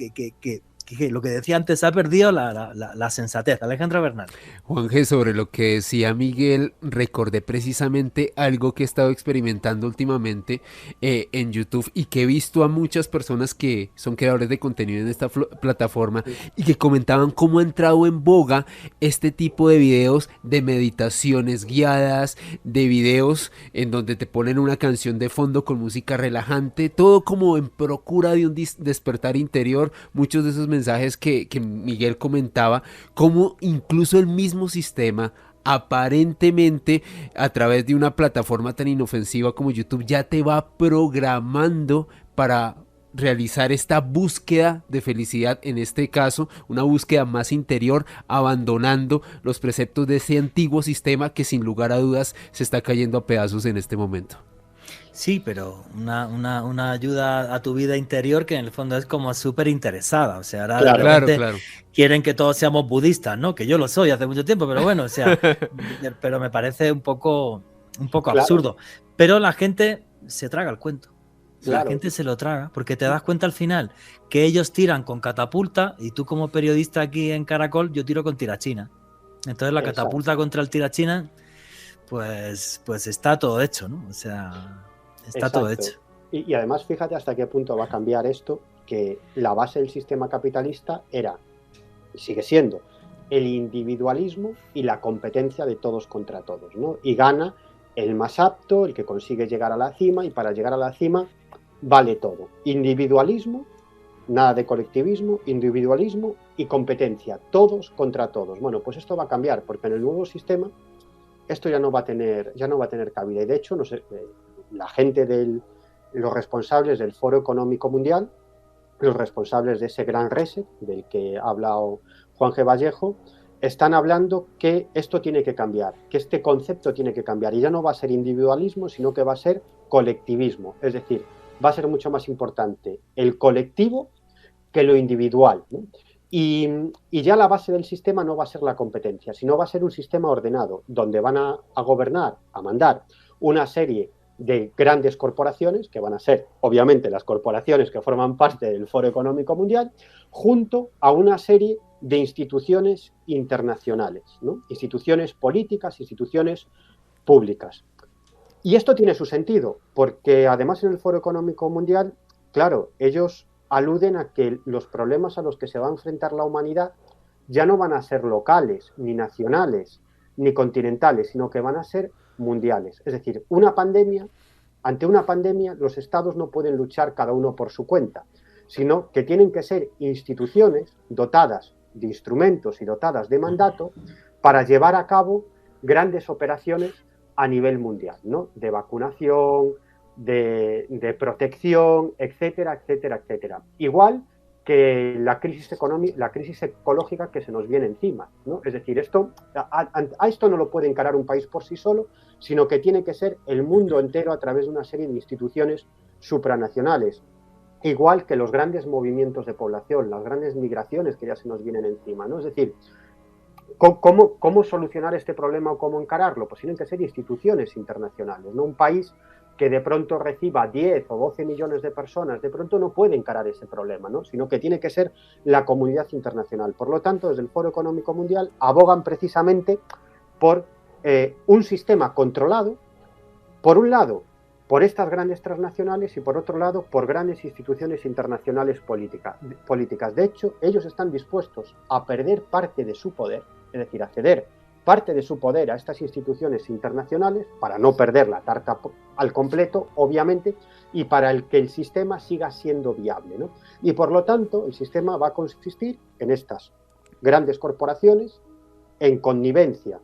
lo que decía antes ha perdido la sensatez. Alejandra Bernal. Juanje, sobre lo que decía Miguel, recordé precisamente algo que he estado experimentando últimamente en YouTube y que he visto a muchas personas que son creadores de contenido en esta plataforma y que comentaban cómo ha entrado en boga este tipo de videos de meditaciones guiadas, de videos en donde te ponen una canción de fondo con música relajante, todo como en procura de un despertar interior. Muchos de esos mensajes que Miguel comentaba, como incluso el mismo sistema aparentemente a través de una plataforma tan inofensiva como YouTube ya te va programando para realizar esta búsqueda de felicidad, en este caso una búsqueda más interior, abandonando los preceptos de ese antiguo sistema que sin lugar a dudas se está cayendo a pedazos en este momento. Sí, pero una ayuda a tu vida interior que en el fondo es como súper interesada. O sea, ahora claro. Quieren que todos seamos budistas, ¿no? Que yo lo soy hace mucho tiempo, pero bueno, o sea, pero me parece un poco absurdo. Pero la gente se traga el cuento. La gente se lo traga, porque te das cuenta al final que ellos tiran con catapulta y tú como periodista aquí en Caracol, yo tiro con tirachina. Entonces la catapulta contra el tirachina, pues está todo hecho, ¿no? O sea, está todo hecho. Y además, fíjate hasta qué punto va a cambiar esto, que la base del sistema capitalista era, y sigue siendo, el individualismo y la competencia de todos contra todos, ¿no? Y gana el más apto, el que consigue llegar a la cima, y para llegar a la cima vale todo. Individualismo, nada de colectivismo, individualismo y competencia, todos contra todos. Bueno, pues esto va a cambiar, porque en el nuevo sistema esto ya no va a tener cabida. Y de hecho, no sé, la gente los responsables del Foro Económico Mundial, los responsables de ese gran reset del que ha hablado Juan G. Vallejo, están hablando que esto tiene que cambiar, que este concepto tiene que cambiar, y ya no va a ser individualismo, sino que va a ser colectivismo. Es decir, va a ser mucho más importante el colectivo que lo individual, ¿no? Y ya la base del sistema no va a ser la competencia, sino va a ser un sistema ordenado, donde van a gobernar, a mandar una serie de grandes corporaciones, que van a ser, obviamente, las corporaciones que forman parte del Foro Económico Mundial, junto a una serie de instituciones internacionales, ¿no? Instituciones políticas, instituciones públicas. Y esto tiene su sentido, porque además en el Foro Económico Mundial, claro, ellos aluden a que los problemas a los que se va a enfrentar la humanidad ya no van a ser locales, ni nacionales, ni continentales, sino que van a ser mundiales. Es decir, ante una pandemia los estados no pueden luchar cada uno por su cuenta, sino que tienen que ser instituciones dotadas de instrumentos y dotadas de mandato para llevar a cabo grandes operaciones a nivel mundial, ¿no? De vacunación, de protección, etcétera, etcétera, etcétera. Igual que la crisis ecológica que se nos viene encima, ¿no? Es decir, esto no lo puede encarar un país por sí solo, sino que tiene que ser el mundo entero a través de una serie de instituciones supranacionales. Igual que los grandes movimientos de población, las grandes migraciones que ya se nos vienen encima, ¿no? Es decir, ¿cómo solucionar este problema o cómo encararlo? Pues tienen que ser instituciones internacionales, ¿no? Un país que de pronto reciba 10 o 12 millones de personas, de pronto no puede encarar ese problema, ¿no? Sino que tiene que ser la comunidad internacional. Por lo tanto, desde el Foro Económico Mundial abogan precisamente por un sistema controlado, por un lado, por estas grandes transnacionales y por otro lado, por grandes instituciones internacionales políticas. De hecho, ellos están dispuestos a perder parte de su poder, es decir, a ceder parte de su poder a estas instituciones internacionales para no perder la tarta al completo, obviamente, y para que el sistema siga siendo viable, ¿no? Y por lo tanto, el sistema va a consistir en estas grandes corporaciones, en connivencia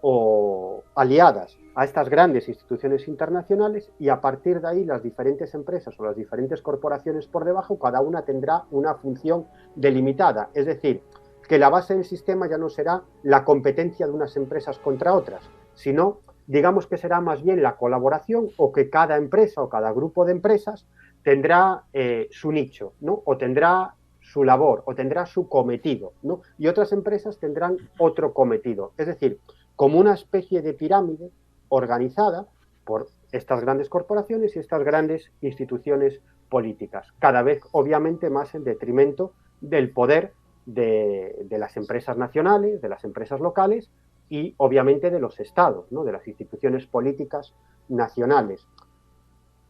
o aliadas a estas grandes instituciones internacionales, y a partir de ahí las diferentes empresas o las diferentes corporaciones por debajo, cada una tendrá una función delimitada. Es decir, que la base del sistema ya no será la competencia de unas empresas contra otras, sino, digamos que será más bien la colaboración, o que cada empresa o cada grupo de empresas tendrá su nicho, ¿no? O tendrá su labor, o tendrá su cometido, ¿no? Y otras empresas tendrán otro cometido. Es decir, como una especie de pirámide organizada por estas grandes corporaciones y estas grandes instituciones políticas, cada vez obviamente más en detrimento del poder de las empresas nacionales, de las empresas locales y obviamente de los estados, ¿no? De las instituciones políticas nacionales.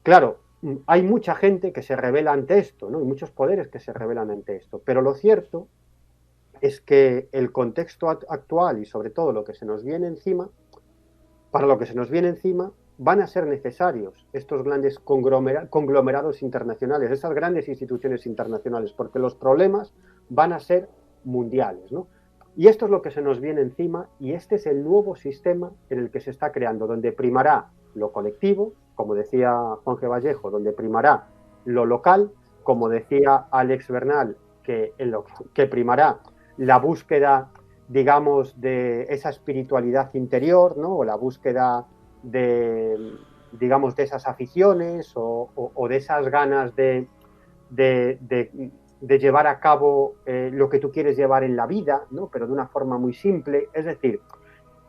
Claro, hay mucha gente que se rebela ante esto, ¿no? Y muchos poderes que se rebelan ante esto, pero lo cierto es que el contexto actual y sobre todo lo que se nos viene encima, para lo que se nos viene encima, van a ser necesarios estos grandes conglomerados internacionales, esas grandes instituciones internacionales, porque los problemas van a ser mundiales, ¿no? Y esto es lo que se nos viene encima y este es el nuevo sistema en el que se está creando, donde primará lo colectivo, como decía Juan G. Vallejo, donde primará lo local, como decía Alex Bernal, que primará la búsqueda, digamos, de esa espiritualidad interior, ¿no? O la búsqueda de, digamos, de esas aficiones o de esas ganas de llevar a cabo lo que tú quieres llevar en la vida, ¿no? Pero de una forma muy simple. Es decir,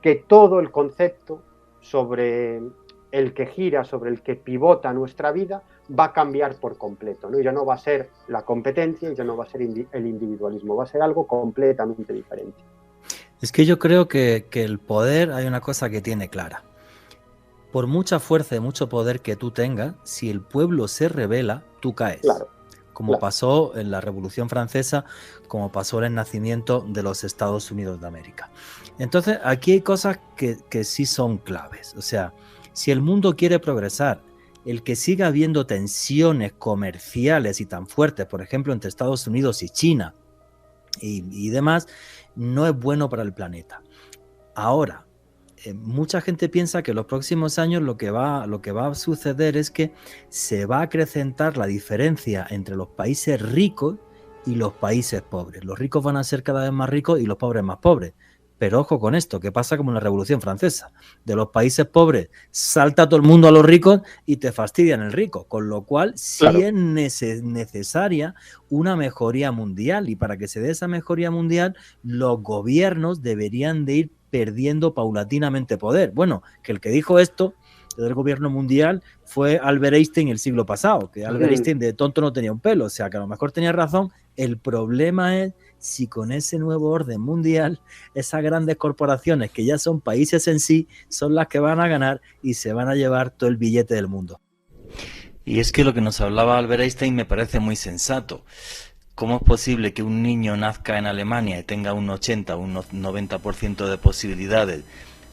que todo el concepto sobre el que gira, sobre el que pivota nuestra vida, va a cambiar por completo, ¿no? Ya no va a ser la competencia, ya no va a ser el individualismo, va a ser algo completamente diferente. Es que yo creo que el poder, hay una cosa que tiene clara. Por mucha fuerza y mucho poder que tú tengas, si el pueblo se rebela, tú caes. Claro. Como pasó en la Revolución Francesa, como pasó en el nacimiento de los Estados Unidos de América. Entonces, aquí hay cosas que sí son claves. O sea, si el mundo quiere progresar, el que siga habiendo tensiones comerciales y tan fuertes, por ejemplo, entre Estados Unidos y China y demás, no es bueno para el planeta. Ahora, mucha gente piensa que en los próximos años lo que va a suceder es que se va a acrecentar la diferencia entre los países ricos y los países pobres. Los ricos van a ser cada vez más ricos y los pobres más pobres. Pero ojo con esto, que pasa como en la Revolución Francesa. De los países pobres salta todo el mundo a los ricos y te fastidian el rico. Con lo cual sí es necesaria una mejoría mundial. Y para que se dé esa mejoría mundial, los gobiernos deberían de ir perdiendo paulatinamente poder. Bueno, que el que dijo esto del gobierno mundial fue Albert Einstein el siglo pasado, que Albert Einstein de tonto no tenía un pelo, o sea que a lo mejor tenía razón. El problema es si con ese nuevo orden mundial, esas grandes corporaciones que ya son países en sí, son las que van a ganar y se van a llevar todo el billete del mundo. Y es que lo que nos hablaba Albert Einstein me parece muy sensato. ¿Cómo es posible que un niño nazca en Alemania y tenga un 80 o un 90% de posibilidades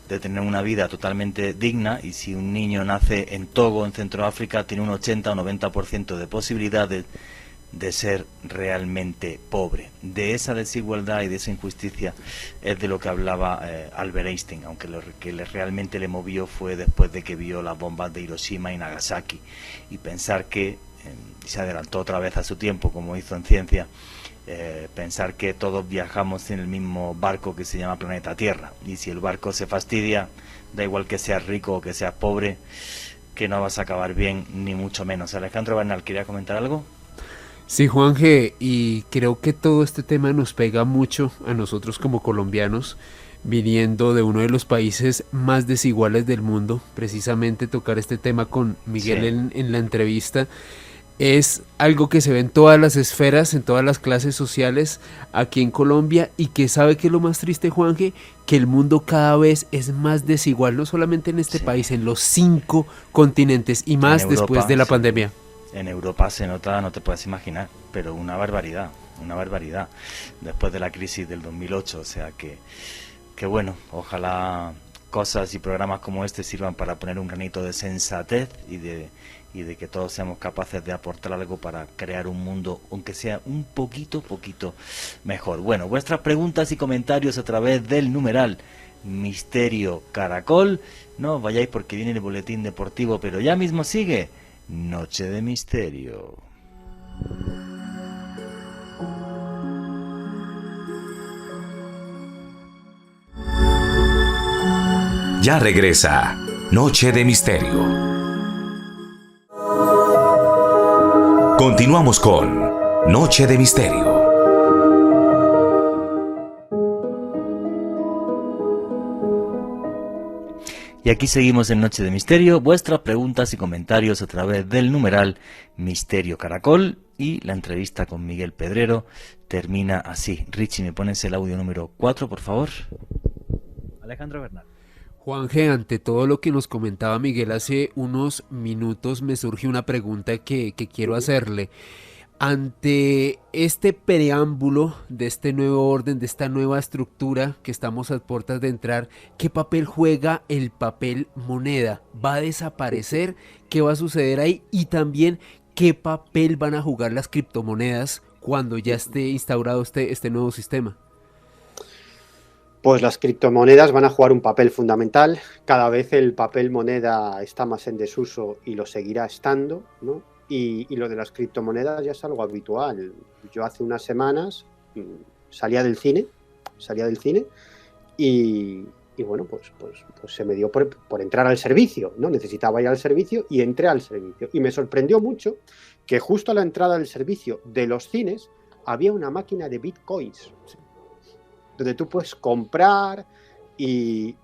de tener una vida totalmente digna, y si un niño nace en Togo, en Centroáfrica, tiene un 80 o 90% de posibilidades de ser realmente pobre? De esa desigualdad y de esa injusticia es de lo que hablaba Albert Einstein, aunque lo que realmente le movió fue después de que vio las bombas de Hiroshima y Nagasaki, y pensar que se adelantó otra vez a su tiempo, como hizo en ciencia, pensar que todos viajamos en el mismo barco que se llama planeta Tierra, y si el barco se fastidia, da igual que seas rico o que seas pobre, que no vas a acabar bien, ni mucho menos. Alejandro Bernal, ¿quería comentar algo? Sí, Juanje, y creo que todo este tema nos pega mucho a nosotros como colombianos, viniendo de uno de los países más desiguales del mundo. Precisamente tocar este tema con Miguel en la entrevista es algo que se ve en todas las esferas, en todas las clases sociales aquí en Colombia, y que sabe que es lo más triste, Juanje, que el mundo cada vez es más desigual, no solamente en este país, en los 5 continentes y más Europa, después de la pandemia. En Europa se nota, no te puedes imaginar, pero una barbaridad, después de la crisis del 2008, o sea que bueno, ojalá cosas y programas como este sirvan para poner un granito de sensatez y de que todos seamos capaces de aportar algo para crear un mundo, aunque sea un poquito mejor. Bueno, vuestras preguntas y comentarios a través del numeral Misterio Caracol. No os vayáis porque viene el boletín deportivo, pero ya mismo sigue Noche de Misterio. Ya regresa Noche de Misterio. Continuamos con Noche de Misterio. Y aquí seguimos en Noche de Misterio, vuestras preguntas y comentarios a través del numeral Misterio Caracol y la entrevista con Miguel Pedrero, termina así. Richie, ¿me pones el audio número 4, por favor? Alejandro Bernal. Juanje, ante todo lo que nos comentaba Miguel hace unos minutos, me surge una pregunta que quiero hacerle. Ante este preámbulo de este nuevo orden, de esta nueva estructura que estamos a puertas de entrar, ¿qué papel juega el papel moneda? ¿Va a desaparecer? ¿Qué va a suceder ahí? Y también, ¿qué papel van a jugar las criptomonedas cuando ya esté instaurado este nuevo sistema? Pues las criptomonedas van a jugar un papel fundamental. Cada vez el papel moneda está más en desuso y lo seguirá estando, ¿no? Y lo de las criptomonedas ya es algo habitual. Yo hace unas semanas salía del cine y bueno, pues se me dio por entrar al servicio, ¿no? Necesitaba ir al servicio y entré al servicio. Y me sorprendió mucho que justo a la entrada del servicio de los cines había una máquina de bitcoins, donde tú puedes comprar y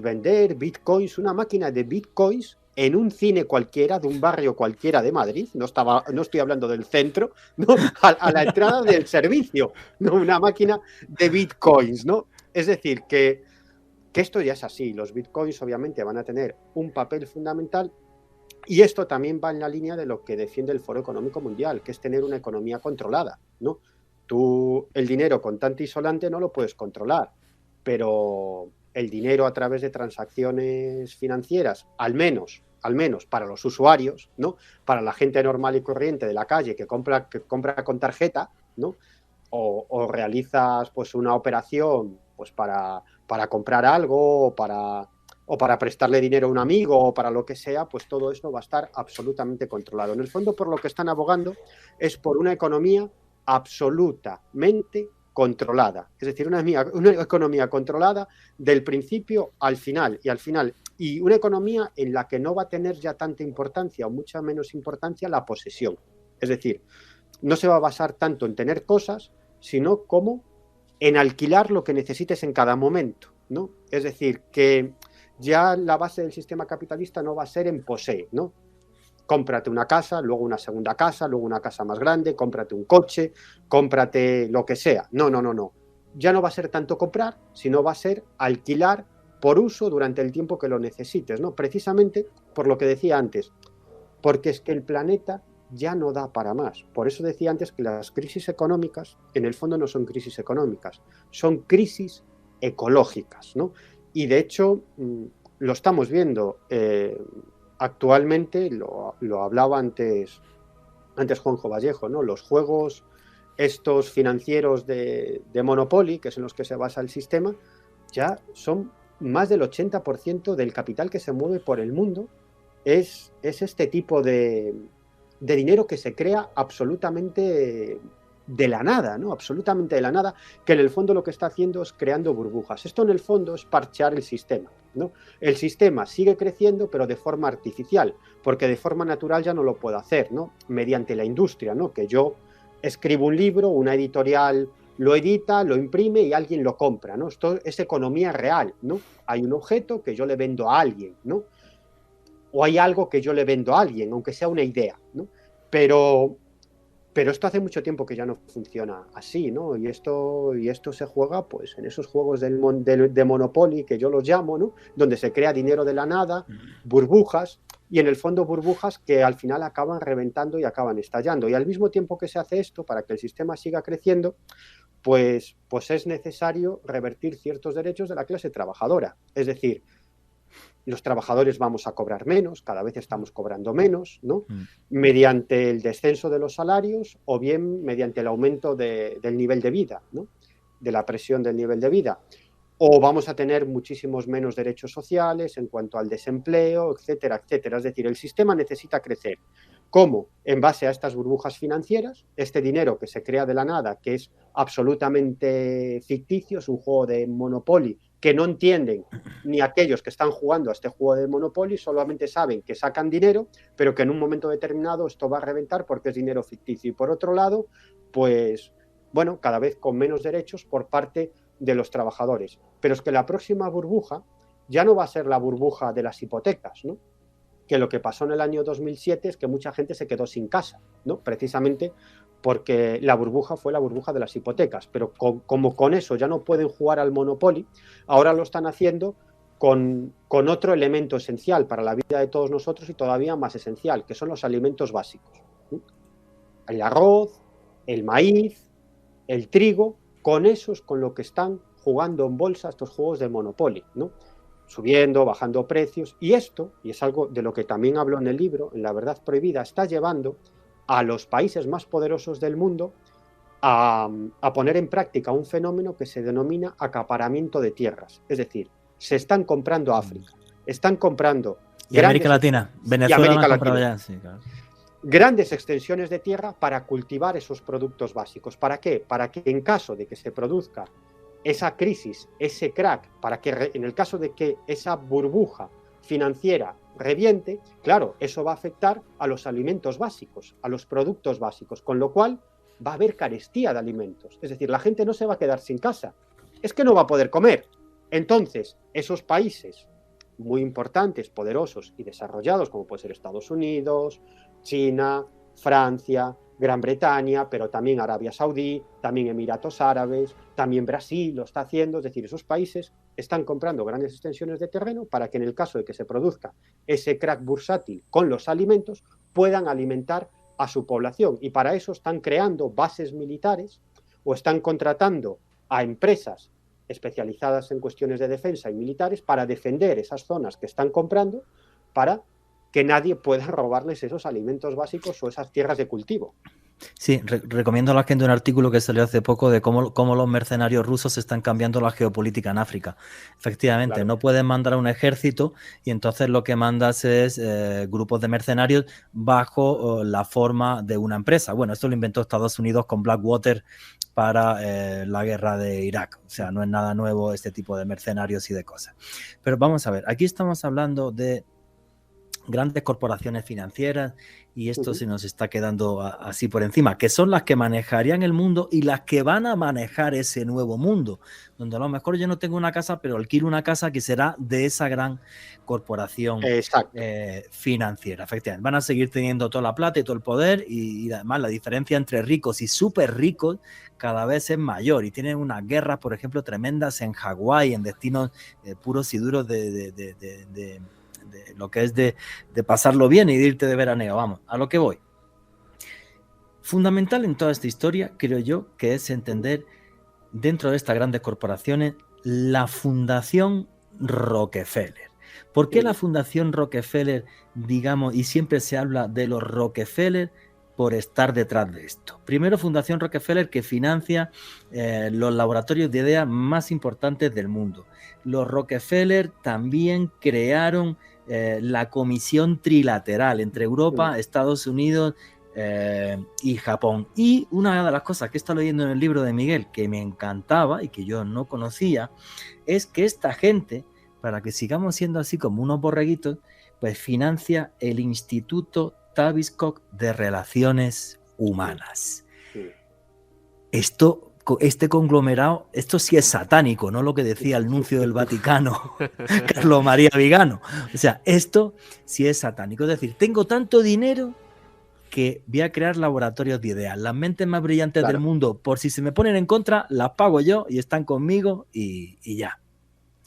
vender bitcoins, una máquina de bitcoins en un cine cualquiera, de un barrio cualquiera de Madrid, no estoy hablando del centro, ¿no? A la entrada del servicio, ¿no? Una máquina de bitcoins, ¿no? Es decir, que esto ya es así, los bitcoins obviamente van a tener un papel fundamental y esto también va en la línea de lo que defiende el Foro Económico Mundial, que es tener una economía controlada, ¿no? Tú el dinero contante y solante no lo puedes controlar, pero el dinero a través de transacciones financieras, al menos para los usuarios, ¿no? Para la gente normal y corriente de la calle que compra con tarjeta, ¿no? O realizas pues una operación pues para comprar algo o para prestarle dinero a un amigo o para lo que sea, pues todo eso va a estar absolutamente controlado. En el fondo, por lo que están abogando es por una economía absolutamente controlada, es decir, una economía controlada del principio al final, y una economía en la que no va a tener ya tanta importancia o mucha menos importancia la posesión. Es decir, no se va a basar tanto en tener cosas, sino como en alquilar lo que necesites en cada momento, ¿no? Es decir, que ya la base del sistema capitalista no va a ser en poseer, ¿no? Cómprate una casa, luego una segunda casa, luego una casa más grande, cómprate un coche, cómprate lo que sea. No. Ya no va a ser tanto comprar, sino va a ser alquilar por uso durante el tiempo que lo necesites, ¿no? Precisamente por lo que decía antes, porque es que el planeta ya no da para más. Por eso decía antes que las crisis económicas, en el fondo no son crisis económicas, son crisis ecológicas, ¿no? Y de hecho, lo estamos viendo actualmente, lo hablaba antes Juanjo Vallejo, ¿no? Los juegos estos financieros de Monopoly, que es en los que se basa el sistema, ya son más del 80% del capital que se mueve por el mundo, es este tipo de dinero que se crea absolutamente de la nada, ¿no? Absolutamente de la nada, que en el fondo lo que está haciendo es creando burbujas. Esto en el fondo es parchear el sistema, ¿no? El sistema sigue creciendo, pero de forma artificial, porque de forma natural ya no lo puedo hacer, ¿no? Mediante la industria, ¿no? Que yo escribo un libro, una editorial lo edita, lo imprime y alguien lo compra, ¿no? Esto es economía real, ¿no? Hay un objeto que yo le vendo a alguien, ¿no? O hay algo que yo le vendo a alguien, aunque sea una idea, ¿no? Pero esto hace mucho tiempo que ya no funciona así, ¿no? Y esto se juega pues en esos juegos de Monopoly, que yo los llamo, ¿no? Donde se crea dinero de la nada, burbujas, y en el fondo burbujas que al final acaban reventando y acaban estallando. Y al mismo tiempo que se hace esto, para que el sistema siga creciendo, pues es necesario revertir ciertos derechos de la clase trabajadora. Es decir, los trabajadores vamos a cobrar menos, cada vez estamos cobrando menos, ¿no? Mediante el descenso de los salarios o bien mediante el aumento del nivel de vida, ¿no? De la presión del nivel de vida. O vamos a tener muchísimos menos derechos sociales en cuanto al desempleo, etcétera, etcétera. Es decir, el sistema necesita crecer. ¿Cómo? En base a estas burbujas financieras, este dinero que se crea de la nada, que es absolutamente ficticio, es un juego de Monopoly que no entienden ni aquellos que están jugando a este juego de Monopoly, solamente saben que sacan dinero, pero que en un momento determinado esto va a reventar porque es dinero ficticio. Y por otro lado, pues, bueno, cada vez con menos derechos por parte de los trabajadores. Pero es que la próxima burbuja ya no va a ser la burbuja de las hipotecas, ¿no? que lo que pasó en el año 2007 es que mucha gente se quedó sin casa, ¿no? Precisamente porque la burbuja fue la burbuja de las hipotecas, pero como con eso ya no pueden jugar al Monopoly, ahora lo están haciendo con otro elemento esencial para la vida de todos nosotros y todavía más esencial, que son los alimentos básicos, ¿sí? El arroz, el maíz, el trigo, con eso es con lo que están jugando en bolsa estos juegos de Monopoly, ¿no? Subiendo, bajando precios, y esto, y es algo de lo que también hablo en el libro, en La Verdad Prohibida, está llevando a los países más poderosos del mundo a poner en práctica un fenómeno que se denomina acaparamiento de tierras. Es decir, se están comprando África, están comprando... Y América Latina, Venezuela no ha comprado ya, sí, claro. Grandes extensiones de tierra para cultivar esos productos básicos. ¿Para qué? Para que en caso de que se produzca esa crisis, ese crack, para que en el caso de que esa burbuja financiera reviente, claro, eso va a afectar a los alimentos básicos, a los productos básicos, con lo cual va a haber carestía de alimentos. Es decir, la gente no se va a quedar sin casa, es que no va a poder comer. Entonces, esos países muy importantes, poderosos y desarrollados, como puede ser Estados Unidos, China, Francia, Gran Bretaña, pero también Arabia Saudí, también Emiratos Árabes, también Brasil lo está haciendo, es decir, esos países están comprando grandes extensiones de terreno para que en el caso de que se produzca ese crack bursátil con los alimentos, puedan alimentar a su población, y para eso están creando bases militares o están contratando a empresas especializadas en cuestiones de defensa y militares para defender esas zonas que están comprando, para que nadie pueda robarles esos alimentos básicos o esas tierras de cultivo. Sí, recomiendo a la gente un artículo que salió hace poco de cómo los mercenarios rusos están cambiando la geopolítica en África. Efectivamente, claro, no pueden mandar a un ejército y entonces lo que mandas es grupos de mercenarios bajo la forma de una empresa. Bueno, esto lo inventó Estados Unidos con Blackwater para la guerra de Irak. O sea, no es nada nuevo este tipo de mercenarios y de cosas. Pero vamos a ver, aquí estamos hablando de grandes corporaciones financieras y esto se nos está quedando así por encima, que son las que manejarían el mundo y las que van a manejar ese nuevo mundo, donde a lo mejor yo no tengo una casa, pero alquilo una casa que será de esa gran corporación financiera. Efectivamente, van a seguir teniendo toda la plata y todo el poder y además la diferencia entre ricos y súper ricos cada vez es mayor y tienen unas guerras, por ejemplo, tremendas en Hawái, en destinos puros y duros de lo que es de pasarlo bien y de irte de veraneo. Vamos, a lo que voy. Fundamental en toda esta historia, creo yo, que es entender dentro de estas grandes corporaciones la Fundación Rockefeller. ¿Por qué la Fundación Rockefeller, digamos, y siempre se habla de los Rockefeller por estar detrás de esto? Primero, Fundación Rockefeller, que financia los laboratorios de ideas más importantes del mundo. Los Rockefeller también crearon la Comisión Trilateral entre Europa, Estados Unidos y Japón. Y una de las cosas que he estado leyendo en el libro de Miguel, que me encantaba y que yo no conocía, es que esta gente, para que sigamos siendo así como unos borreguitos, pues financia el Instituto Tavistock de Relaciones Humanas. Este conglomerado, esto sí es satánico, no lo que decía el nuncio del Vaticano, Carlos María Vigano. O sea, esto sí es satánico. Es decir, tengo tanto dinero que voy a crear laboratorios de ideas. Las mentes más brillantes del mundo, por si se me ponen en contra, las pago yo y están conmigo y ya.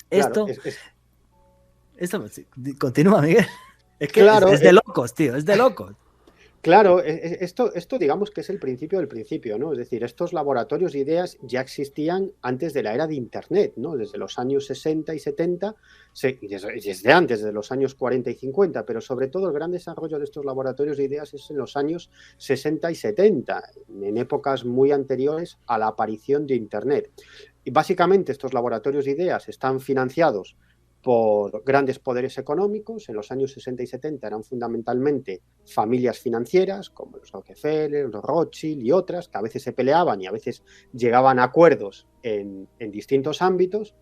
Esto, esto continúa, Miguel. Es que es de locos, tío, es de locos. Claro, esto digamos que es el principio del principio, ¿no? Es decir, estos laboratorios de ideas ya existían antes de la era de Internet, ¿no? Desde los años 60 y 70, y desde antes, desde los años 40 y 50, pero sobre todo el gran desarrollo de estos laboratorios de ideas es en los años 60 y 70, en épocas muy anteriores a la aparición de Internet. Y básicamente estos laboratorios de ideas están financiados por grandes poderes económicos. En los años 60 y 70 eran fundamentalmente familias financieras como los Rockefeller, los Rothschild y otras, que a veces se peleaban y a veces llegaban a acuerdos en distintos ámbitos.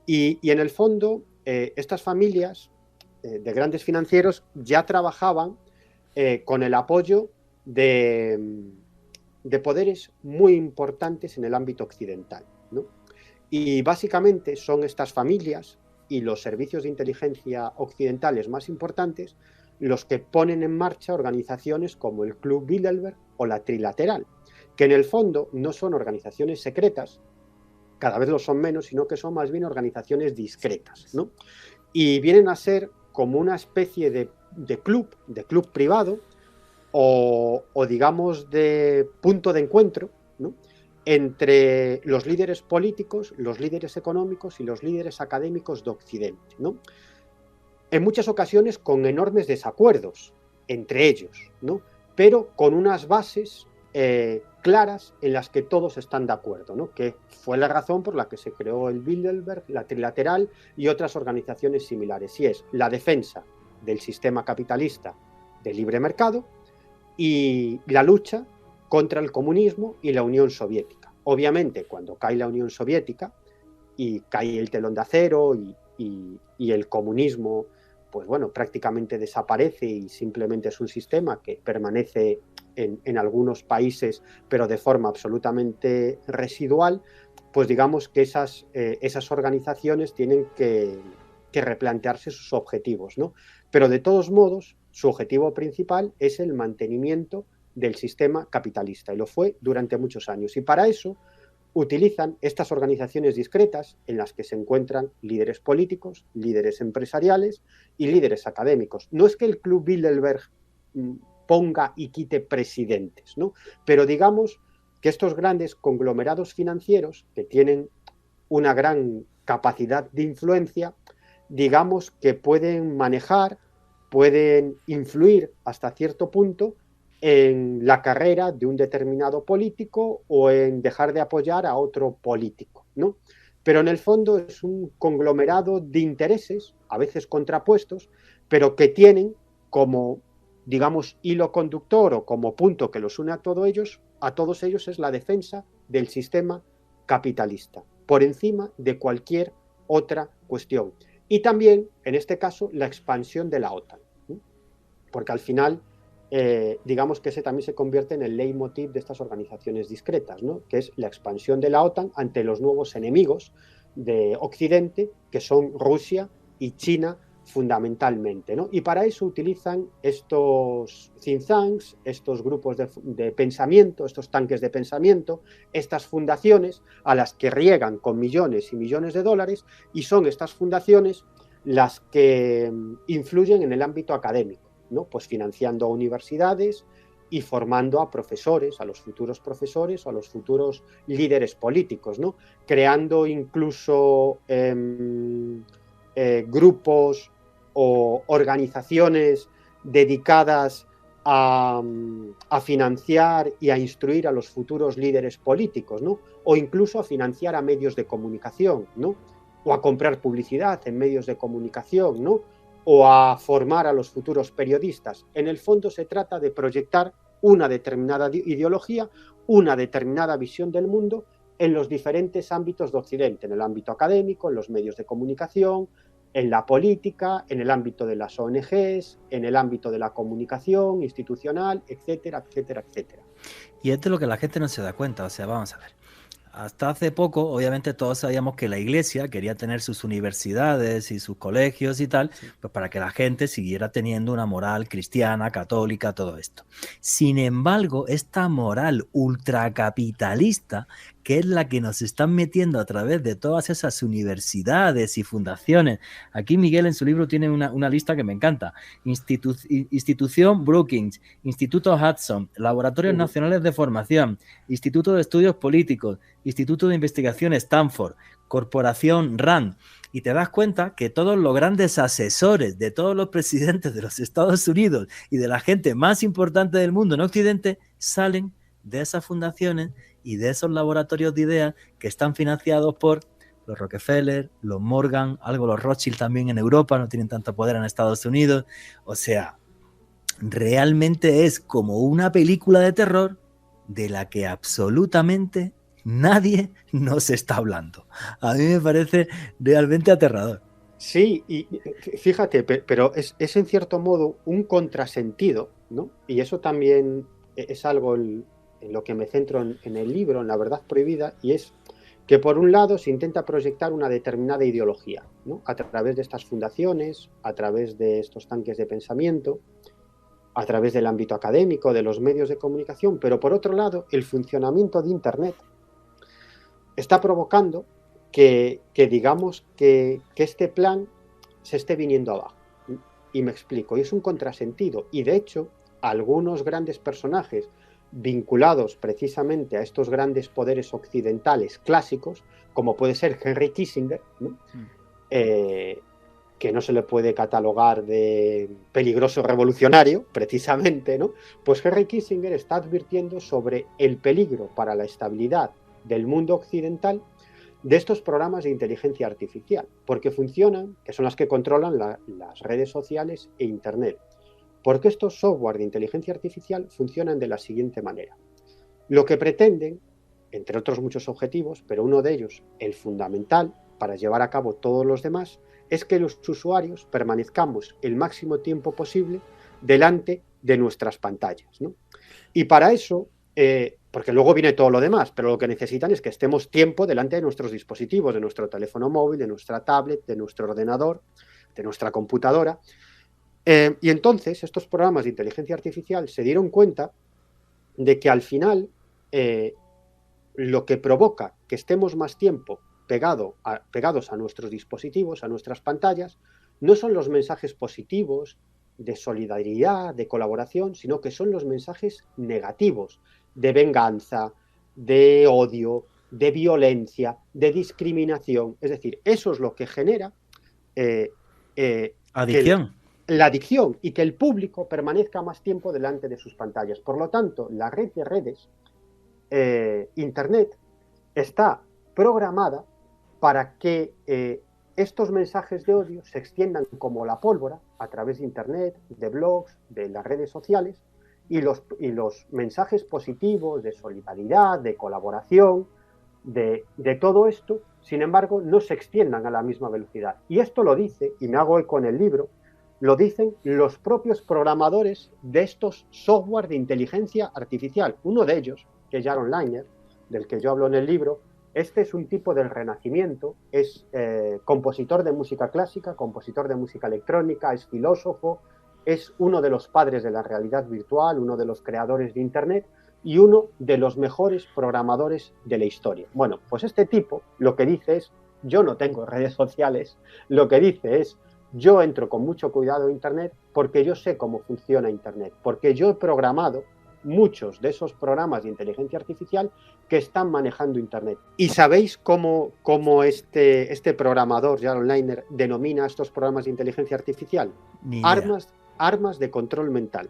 Y en el fondo, estas familias de grandes financieros ya trabajaban con el apoyo de poderes muy importantes en el ámbito occidental, ¿no? Y básicamente son estas familias y los servicios de inteligencia occidentales más importantes los que ponen en marcha organizaciones como el Club Bilderberg o la Trilateral, que en el fondo no son organizaciones secretas, cada vez lo son menos, sino que son más bien organizaciones discretas, ¿no? Y vienen a ser como una especie de club privado o digamos de punto de encuentro, ¿no?, entre los líderes políticos, los líderes económicos y los líderes académicos de Occidente, ¿no? En muchas ocasiones con enormes desacuerdos entre ellos, ¿no?, pero con unas bases claras en las que todos están de acuerdo, ¿no?, que fue la razón por la que se creó el Bilderberg, la Trilateral y otras organizaciones similares, y es la defensa del sistema capitalista de libre mercado y la lucha contra el comunismo y la Unión Soviética. Obviamente, cuando cae la Unión Soviética y cae el telón de acero y el comunismo, pues bueno, prácticamente desaparece y simplemente es un sistema que permanece en algunos países, pero de forma absolutamente residual, pues digamos que esas organizaciones tienen que replantearse sus objetivos, ¿no? Pero de todos modos, su objetivo principal es el mantenimiento del sistema capitalista, y lo fue durante muchos años. Y para eso utilizan estas organizaciones discretas en las que se encuentran líderes políticos, líderes empresariales y líderes académicos. No es que el Club Bilderberg ponga y quite presidentes, ¿no?, pero digamos que estos grandes conglomerados financieros, que tienen una gran capacidad de influencia, digamos que pueden manejar, pueden influir hasta cierto punto en la carrera de un determinado político o en dejar de apoyar a otro político, ¿no? Pero en el fondo es un conglomerado de intereses, a veces contrapuestos, pero que tienen como, digamos, hilo conductor o como punto que los une a todos ellos es la defensa del sistema capitalista, por encima de cualquier otra cuestión. Y también, en este caso, la expansión de la OTAN, ¿sí? Porque al final, digamos que ese también se convierte en el leitmotiv de estas organizaciones discretas, ¿no?, que es la expansión de la OTAN ante los nuevos enemigos de Occidente, que son Rusia y China fundamentalmente, ¿no? Y para eso utilizan estos think tanks, estos grupos de pensamiento, estos tanques de pensamiento, estas fundaciones a las que riegan con millones y millones de dólares, y son estas fundaciones las que influyen en el ámbito académico, ¿no?, pues financiando a universidades y formando a profesores, a los futuros profesores o a los futuros líderes políticos, ¿no?, creando incluso grupos o organizaciones dedicadas a financiar y a instruir a los futuros líderes políticos, ¿no?, o incluso a financiar a medios de comunicación, ¿no?, o a comprar publicidad en medios de comunicación, ¿no?, o a formar a los futuros periodistas. En el fondo se trata de proyectar una determinada ideología, una determinada visión del mundo en los diferentes ámbitos de Occidente, en el ámbito académico, en los medios de comunicación, en la política, en el ámbito de las ONGs, en el ámbito de la comunicación institucional, etcétera, etcétera, etcétera. Y es de lo que la gente no se da cuenta, o sea, vamos a ver. Hasta hace poco, obviamente, todos sabíamos que la Iglesia quería tener sus universidades y sus colegios y tal, pues para que la gente siguiera teniendo una moral cristiana, católica, todo esto. Sin embargo, esta moral ultracapitalista, que es la que nos están metiendo a través de todas esas universidades y fundaciones. Aquí Miguel en su libro tiene una lista que me encanta. Institución Brookings, Instituto Hudson, Laboratorios Nacionales de Formación, Instituto de Estudios Políticos, Instituto de Investigación Stanford, Corporación RAND. Y te das cuenta que todos los grandes asesores de todos los presidentes de los Estados Unidos y de la gente más importante del mundo en Occidente salen de esas fundaciones y de esos laboratorios de ideas que están financiados por los Rockefeller, los Morgan, algo los Rothschild también en Europa, no tienen tanto poder en Estados Unidos. O sea, realmente es como una película de terror de la que absolutamente nadie nos está hablando. A mí me parece realmente aterrador. Sí, y fíjate, pero es en cierto modo un contrasentido, ¿no? Y eso también es algo en lo que me centro en el libro, en La Verdad Prohibida, y es que por un lado se intenta proyectar una determinada ideología, ¿no? A través de estas fundaciones, a través de estos tanques de pensamiento, a través del ámbito académico, de los medios de comunicación, pero por otro lado el funcionamiento de Internet está provocando que digamos que este plan se esté viniendo abajo. Y me explico, y es un contrasentido, y de hecho algunos grandes personajes vinculados precisamente a estos grandes poderes occidentales clásicos, como puede ser Henry Kissinger, ¿no? Que no se le puede catalogar de peligroso revolucionario, precisamente, ¿no? Pues Henry Kissinger está advirtiendo sobre el peligro para la estabilidad del mundo occidental de estos programas de inteligencia artificial, porque funcionan, que son las que controlan las redes sociales e Internet. Porque estos software de inteligencia artificial funcionan de la siguiente manera. Lo que pretenden, entre otros muchos objetivos, pero uno de ellos, el fundamental, para llevar a cabo todos los demás, es que los usuarios permanezcamos el máximo tiempo posible delante de nuestras pantallas, ¿no? Y para eso, porque luego viene todo lo demás, pero lo que necesitan es que estemos tiempo delante de nuestros dispositivos, de nuestro teléfono móvil, de nuestra tablet, de nuestro ordenador, de nuestra computadora. Y entonces estos programas de inteligencia artificial se dieron cuenta de que al final lo que provoca que estemos más tiempo pegados a nuestros dispositivos, a nuestras pantallas, no son los mensajes positivos de solidaridad, de colaboración, sino que son los mensajes negativos de venganza, de odio, de violencia, de discriminación. Es decir, eso es lo que genera adicción. La adicción y que el público permanezca más tiempo delante de sus pantallas. Por lo tanto, la red de redes, Internet, está programada para que estos mensajes de odio se extiendan como la pólvora a través de Internet, de blogs, de las redes sociales, y los mensajes positivos de solidaridad, de colaboración, de todo esto, sin embargo, no se extiendan a la misma velocidad. Y esto lo dice, y me hago eco en el libro, lo dicen los propios programadores de estos software de inteligencia artificial. Uno de ellos, que es Jaron Lanier, del que yo hablo en el libro, este es un tipo del Renacimiento, es compositor de música clásica, compositor de música electrónica, es filósofo, es uno de los padres de la realidad virtual, uno de los creadores de Internet y uno de los mejores programadores de la historia. Bueno, pues este tipo lo que dice es, yo no tengo redes sociales, lo que dice es, yo entro con mucho cuidado a Internet porque yo sé cómo funciona Internet, porque yo he programado muchos de esos programas de inteligencia artificial que están manejando Internet. ¿Y sabéis cómo este programador, Jaron Lanier, denomina estos programas de inteligencia artificial? Armas de control mental,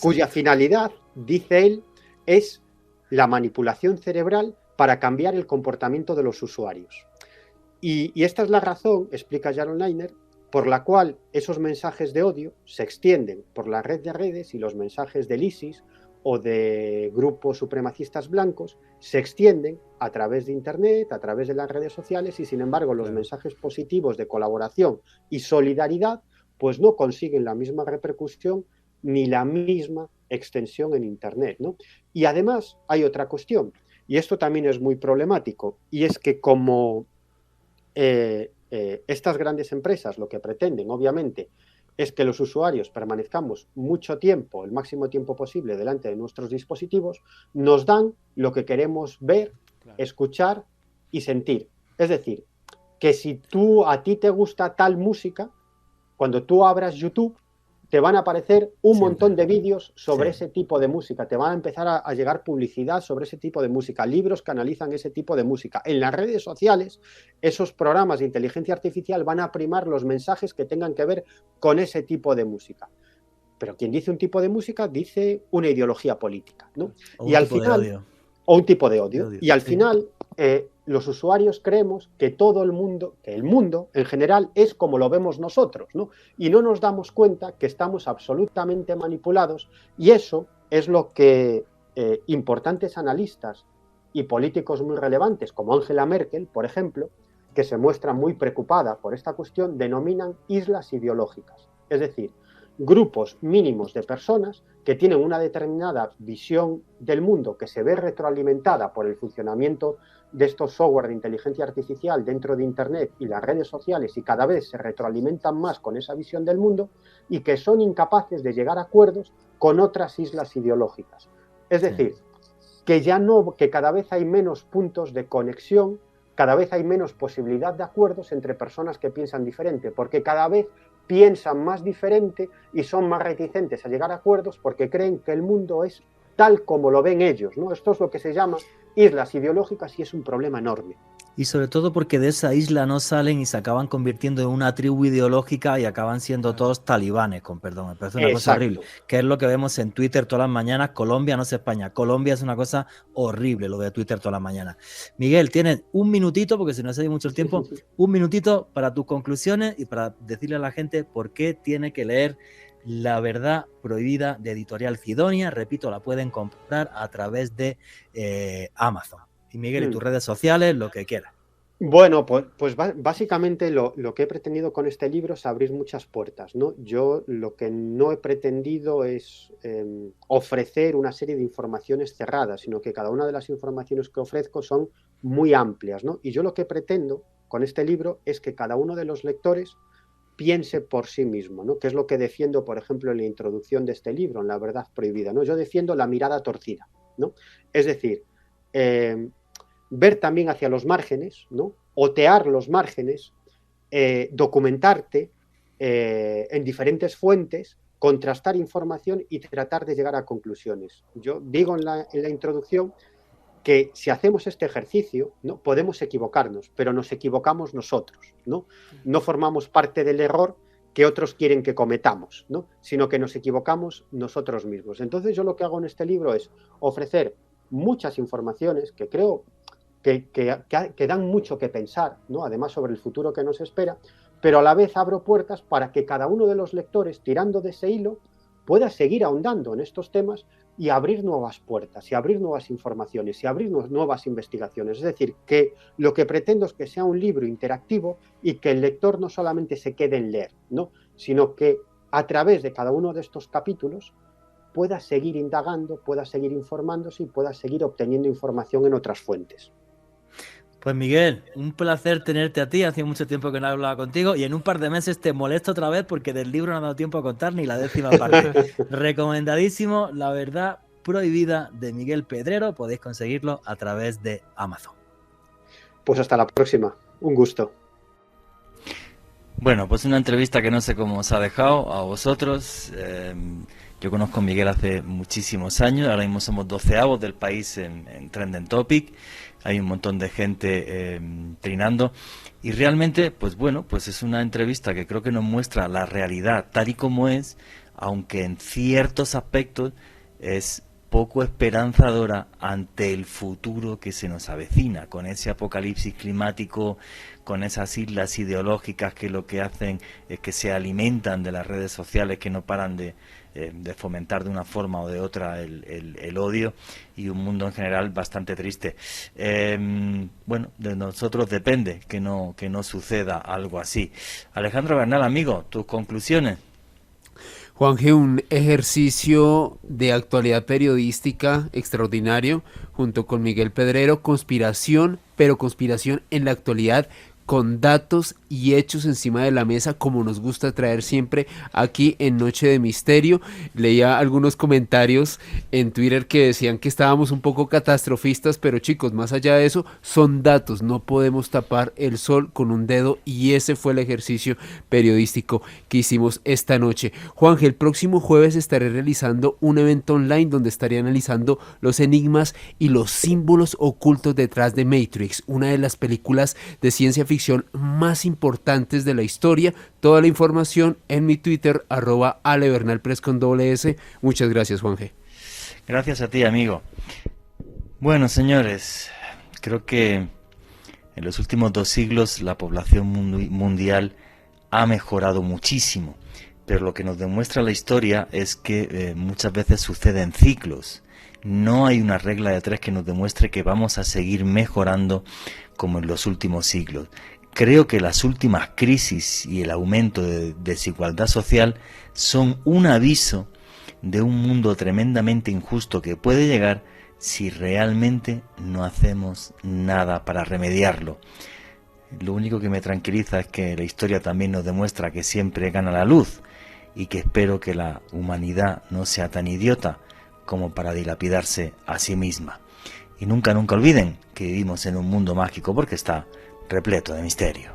cuya finalidad, dice él, es la manipulación cerebral para cambiar el comportamiento de los usuarios. Y esta es la razón, explica Jaron Lanier, por la cual esos mensajes de odio se extienden por la red de redes y los mensajes del ISIS o de grupos supremacistas blancos se extienden a través de Internet, a través de las redes sociales y, sin embargo, los mensajes positivos de colaboración y solidaridad pues no consiguen la misma repercusión ni la misma extensión en Internet, ¿no? Y además hay otra cuestión, y esto también es muy problemático, y es que como estas grandes empresas lo que pretenden, obviamente, es que los usuarios permanezcamos mucho tiempo, el máximo tiempo posible, delante de nuestros dispositivos, nos dan lo que queremos ver, escuchar y sentir. Es decir, que si a ti te gusta tal música, cuando tú abras YouTube, te van a aparecer un montón de vídeos sobre ese tipo de música, te van a empezar a llegar publicidad sobre ese tipo de música, libros que analizan ese tipo de música. En las redes sociales, esos programas de inteligencia artificial van a primar los mensajes que tengan que ver con ese tipo de música. Pero quien dice un tipo de música dice una ideología política, ¿no? Y al final, o un tipo de odio. Y al final, los usuarios creemos que todo el mundo, que el mundo en general es como lo vemos nosotros, ¿no? Y no nos damos cuenta que estamos absolutamente manipulados y eso es lo que importantes analistas y políticos muy relevantes como Angela Merkel, por ejemplo, que se muestra muy preocupada por esta cuestión, denominan islas ideológicas. Es decir, grupos mínimos de personas que tienen una determinada visión del mundo que se ve retroalimentada por el funcionamiento de estos software de inteligencia artificial dentro de Internet y las redes sociales, y cada vez se retroalimentan más con esa visión del mundo, y que son incapaces de llegar a acuerdos con otras islas ideológicas. Es decir, que cada vez hay menos puntos de conexión, cada vez hay menos posibilidad de acuerdos entre personas que piensan diferente, porque cada vez piensan más diferente y son más reticentes a llegar a acuerdos porque creen que el mundo es tal como lo ven ellos, ¿no? Esto es lo que se llama islas ideológicas y es un problema enorme. Y sobre todo porque de esa isla no salen y se acaban convirtiendo en una tribu ideológica y acaban siendo todos talibanes, con perdón. Me parece una cosa horrible. Que es lo que vemos en Twitter todas las mañanas. Colombia, no sé España. Colombia es una cosa horrible, lo de Twitter todas las mañanas. Miguel, tienes un minutito, porque si no se ve mucho el tiempo, un minutito para tus conclusiones y para decirle a la gente por qué tiene que leer La verdad prohibida de Editorial Cidonia. Repito, la pueden comprar a través de Amazon. Y Miguel, y tus redes sociales, lo que quieras. Bueno, pues básicamente lo que he pretendido con este libro es abrir muchas puertas, ¿no? Yo lo que no he pretendido es ofrecer una serie de informaciones cerradas, sino que cada una de las informaciones que ofrezco son muy amplias, ¿no? Y yo lo que pretendo con este libro es que cada uno de los lectores piense por sí mismo, ¿no? Que es lo que defiendo, por ejemplo, en la introducción de este libro, en La verdad prohibida, ¿no? Yo defiendo la mirada torcida, ¿no? Es decir, ver también hacia los márgenes, ¿no? Otear los márgenes, documentarte en diferentes fuentes, contrastar información y tratar de llegar a conclusiones. Yo digo en la introducción que si hacemos este ejercicio, ¿no? Podemos equivocarnos, pero nos equivocamos nosotros, ¿no? No formamos parte del error que otros quieren que cometamos, ¿no? Sino que nos equivocamos nosotros mismos. Entonces yo lo que hago en este libro es ofrecer muchas informaciones que creo que dan mucho que pensar, ¿no? Además sobre el futuro que nos espera, pero a la vez abro puertas para que cada uno de los lectores, tirando de ese hilo, pueda seguir ahondando en estos temas y abrir nuevas puertas, y abrir nuevas informaciones, y abrir nuevas investigaciones. Es decir, que lo que pretendo es que sea un libro interactivo y que el lector no solamente se quede en leer, ¿no? Sino que a través de cada uno de estos capítulos pueda seguir indagando, pueda seguir informándose y pueda seguir obteniendo información en otras fuentes. Pues Miguel, un placer tenerte a ti, hace mucho tiempo que no hablaba contigo y en un par de meses te molesto otra vez porque del libro no ha dado tiempo a contar ni la 10ª parte. Recomendadísimo, La verdad prohibida de Miguel Pedrero, podéis conseguirlo a través de Amazon. Pues hasta la próxima, un gusto. Bueno, pues una entrevista que no sé cómo os ha dejado a vosotros. Yo conozco a Miguel hace muchísimos años, ahora mismo somos 12avos del país en Trending Topic. Hay un montón de gente trinando y realmente, pues bueno, pues es una entrevista que creo que nos muestra la realidad tal y como es, aunque en ciertos aspectos es poco esperanzadora ante el futuro que se nos avecina, con ese apocalipsis climático, con esas islas ideológicas que lo que hacen es que se alimentan de las redes sociales que no paran de fomentar de una forma o de otra el odio, y un mundo en general bastante triste. Bueno, de nosotros depende que no suceda algo así. Alejandro Bernal, amigo, tus conclusiones. Juanje, un ejercicio de actualidad periodística extraordinario junto con Miguel Pedrero, conspiración, pero conspiración en la actualidad, con datos y hechos encima de la mesa, como nos gusta traer siempre aquí en Noche de Misterio. Leía algunos comentarios en Twitter que decían que estábamos un poco catastrofistas, pero chicos, más allá de eso, son datos, no podemos tapar el sol con un dedo, y ese fue el ejercicio periodístico que hicimos esta noche. Juanje, el próximo jueves estaré realizando un evento online donde estaré analizando los enigmas y los símbolos ocultos detrás de Matrix, una de las películas de ciencia ficción más importantes de la historia. Toda la información en mi Twitter, @alebernalpress. Muchas gracias, Juanje. Gracias a ti, amigo. Bueno, señores, creo que en los últimos 2 siglos la población mundial ha mejorado muchísimo, pero lo que nos demuestra la historia es que muchas veces sucede en ciclos. No hay una regla de 3 que nos demuestre que vamos a seguir mejorando como en los últimos siglos. Creo que las últimas crisis y el aumento de desigualdad social son un aviso de un mundo tremendamente injusto que puede llegar si realmente no hacemos nada para remediarlo. Lo único que me tranquiliza es que la historia también nos demuestra que siempre gana la luz, y que espero que la humanidad no sea tan idiota como para dilapidarse a sí misma. Y nunca olviden que vivimos en un mundo mágico porque está repleto de misterio.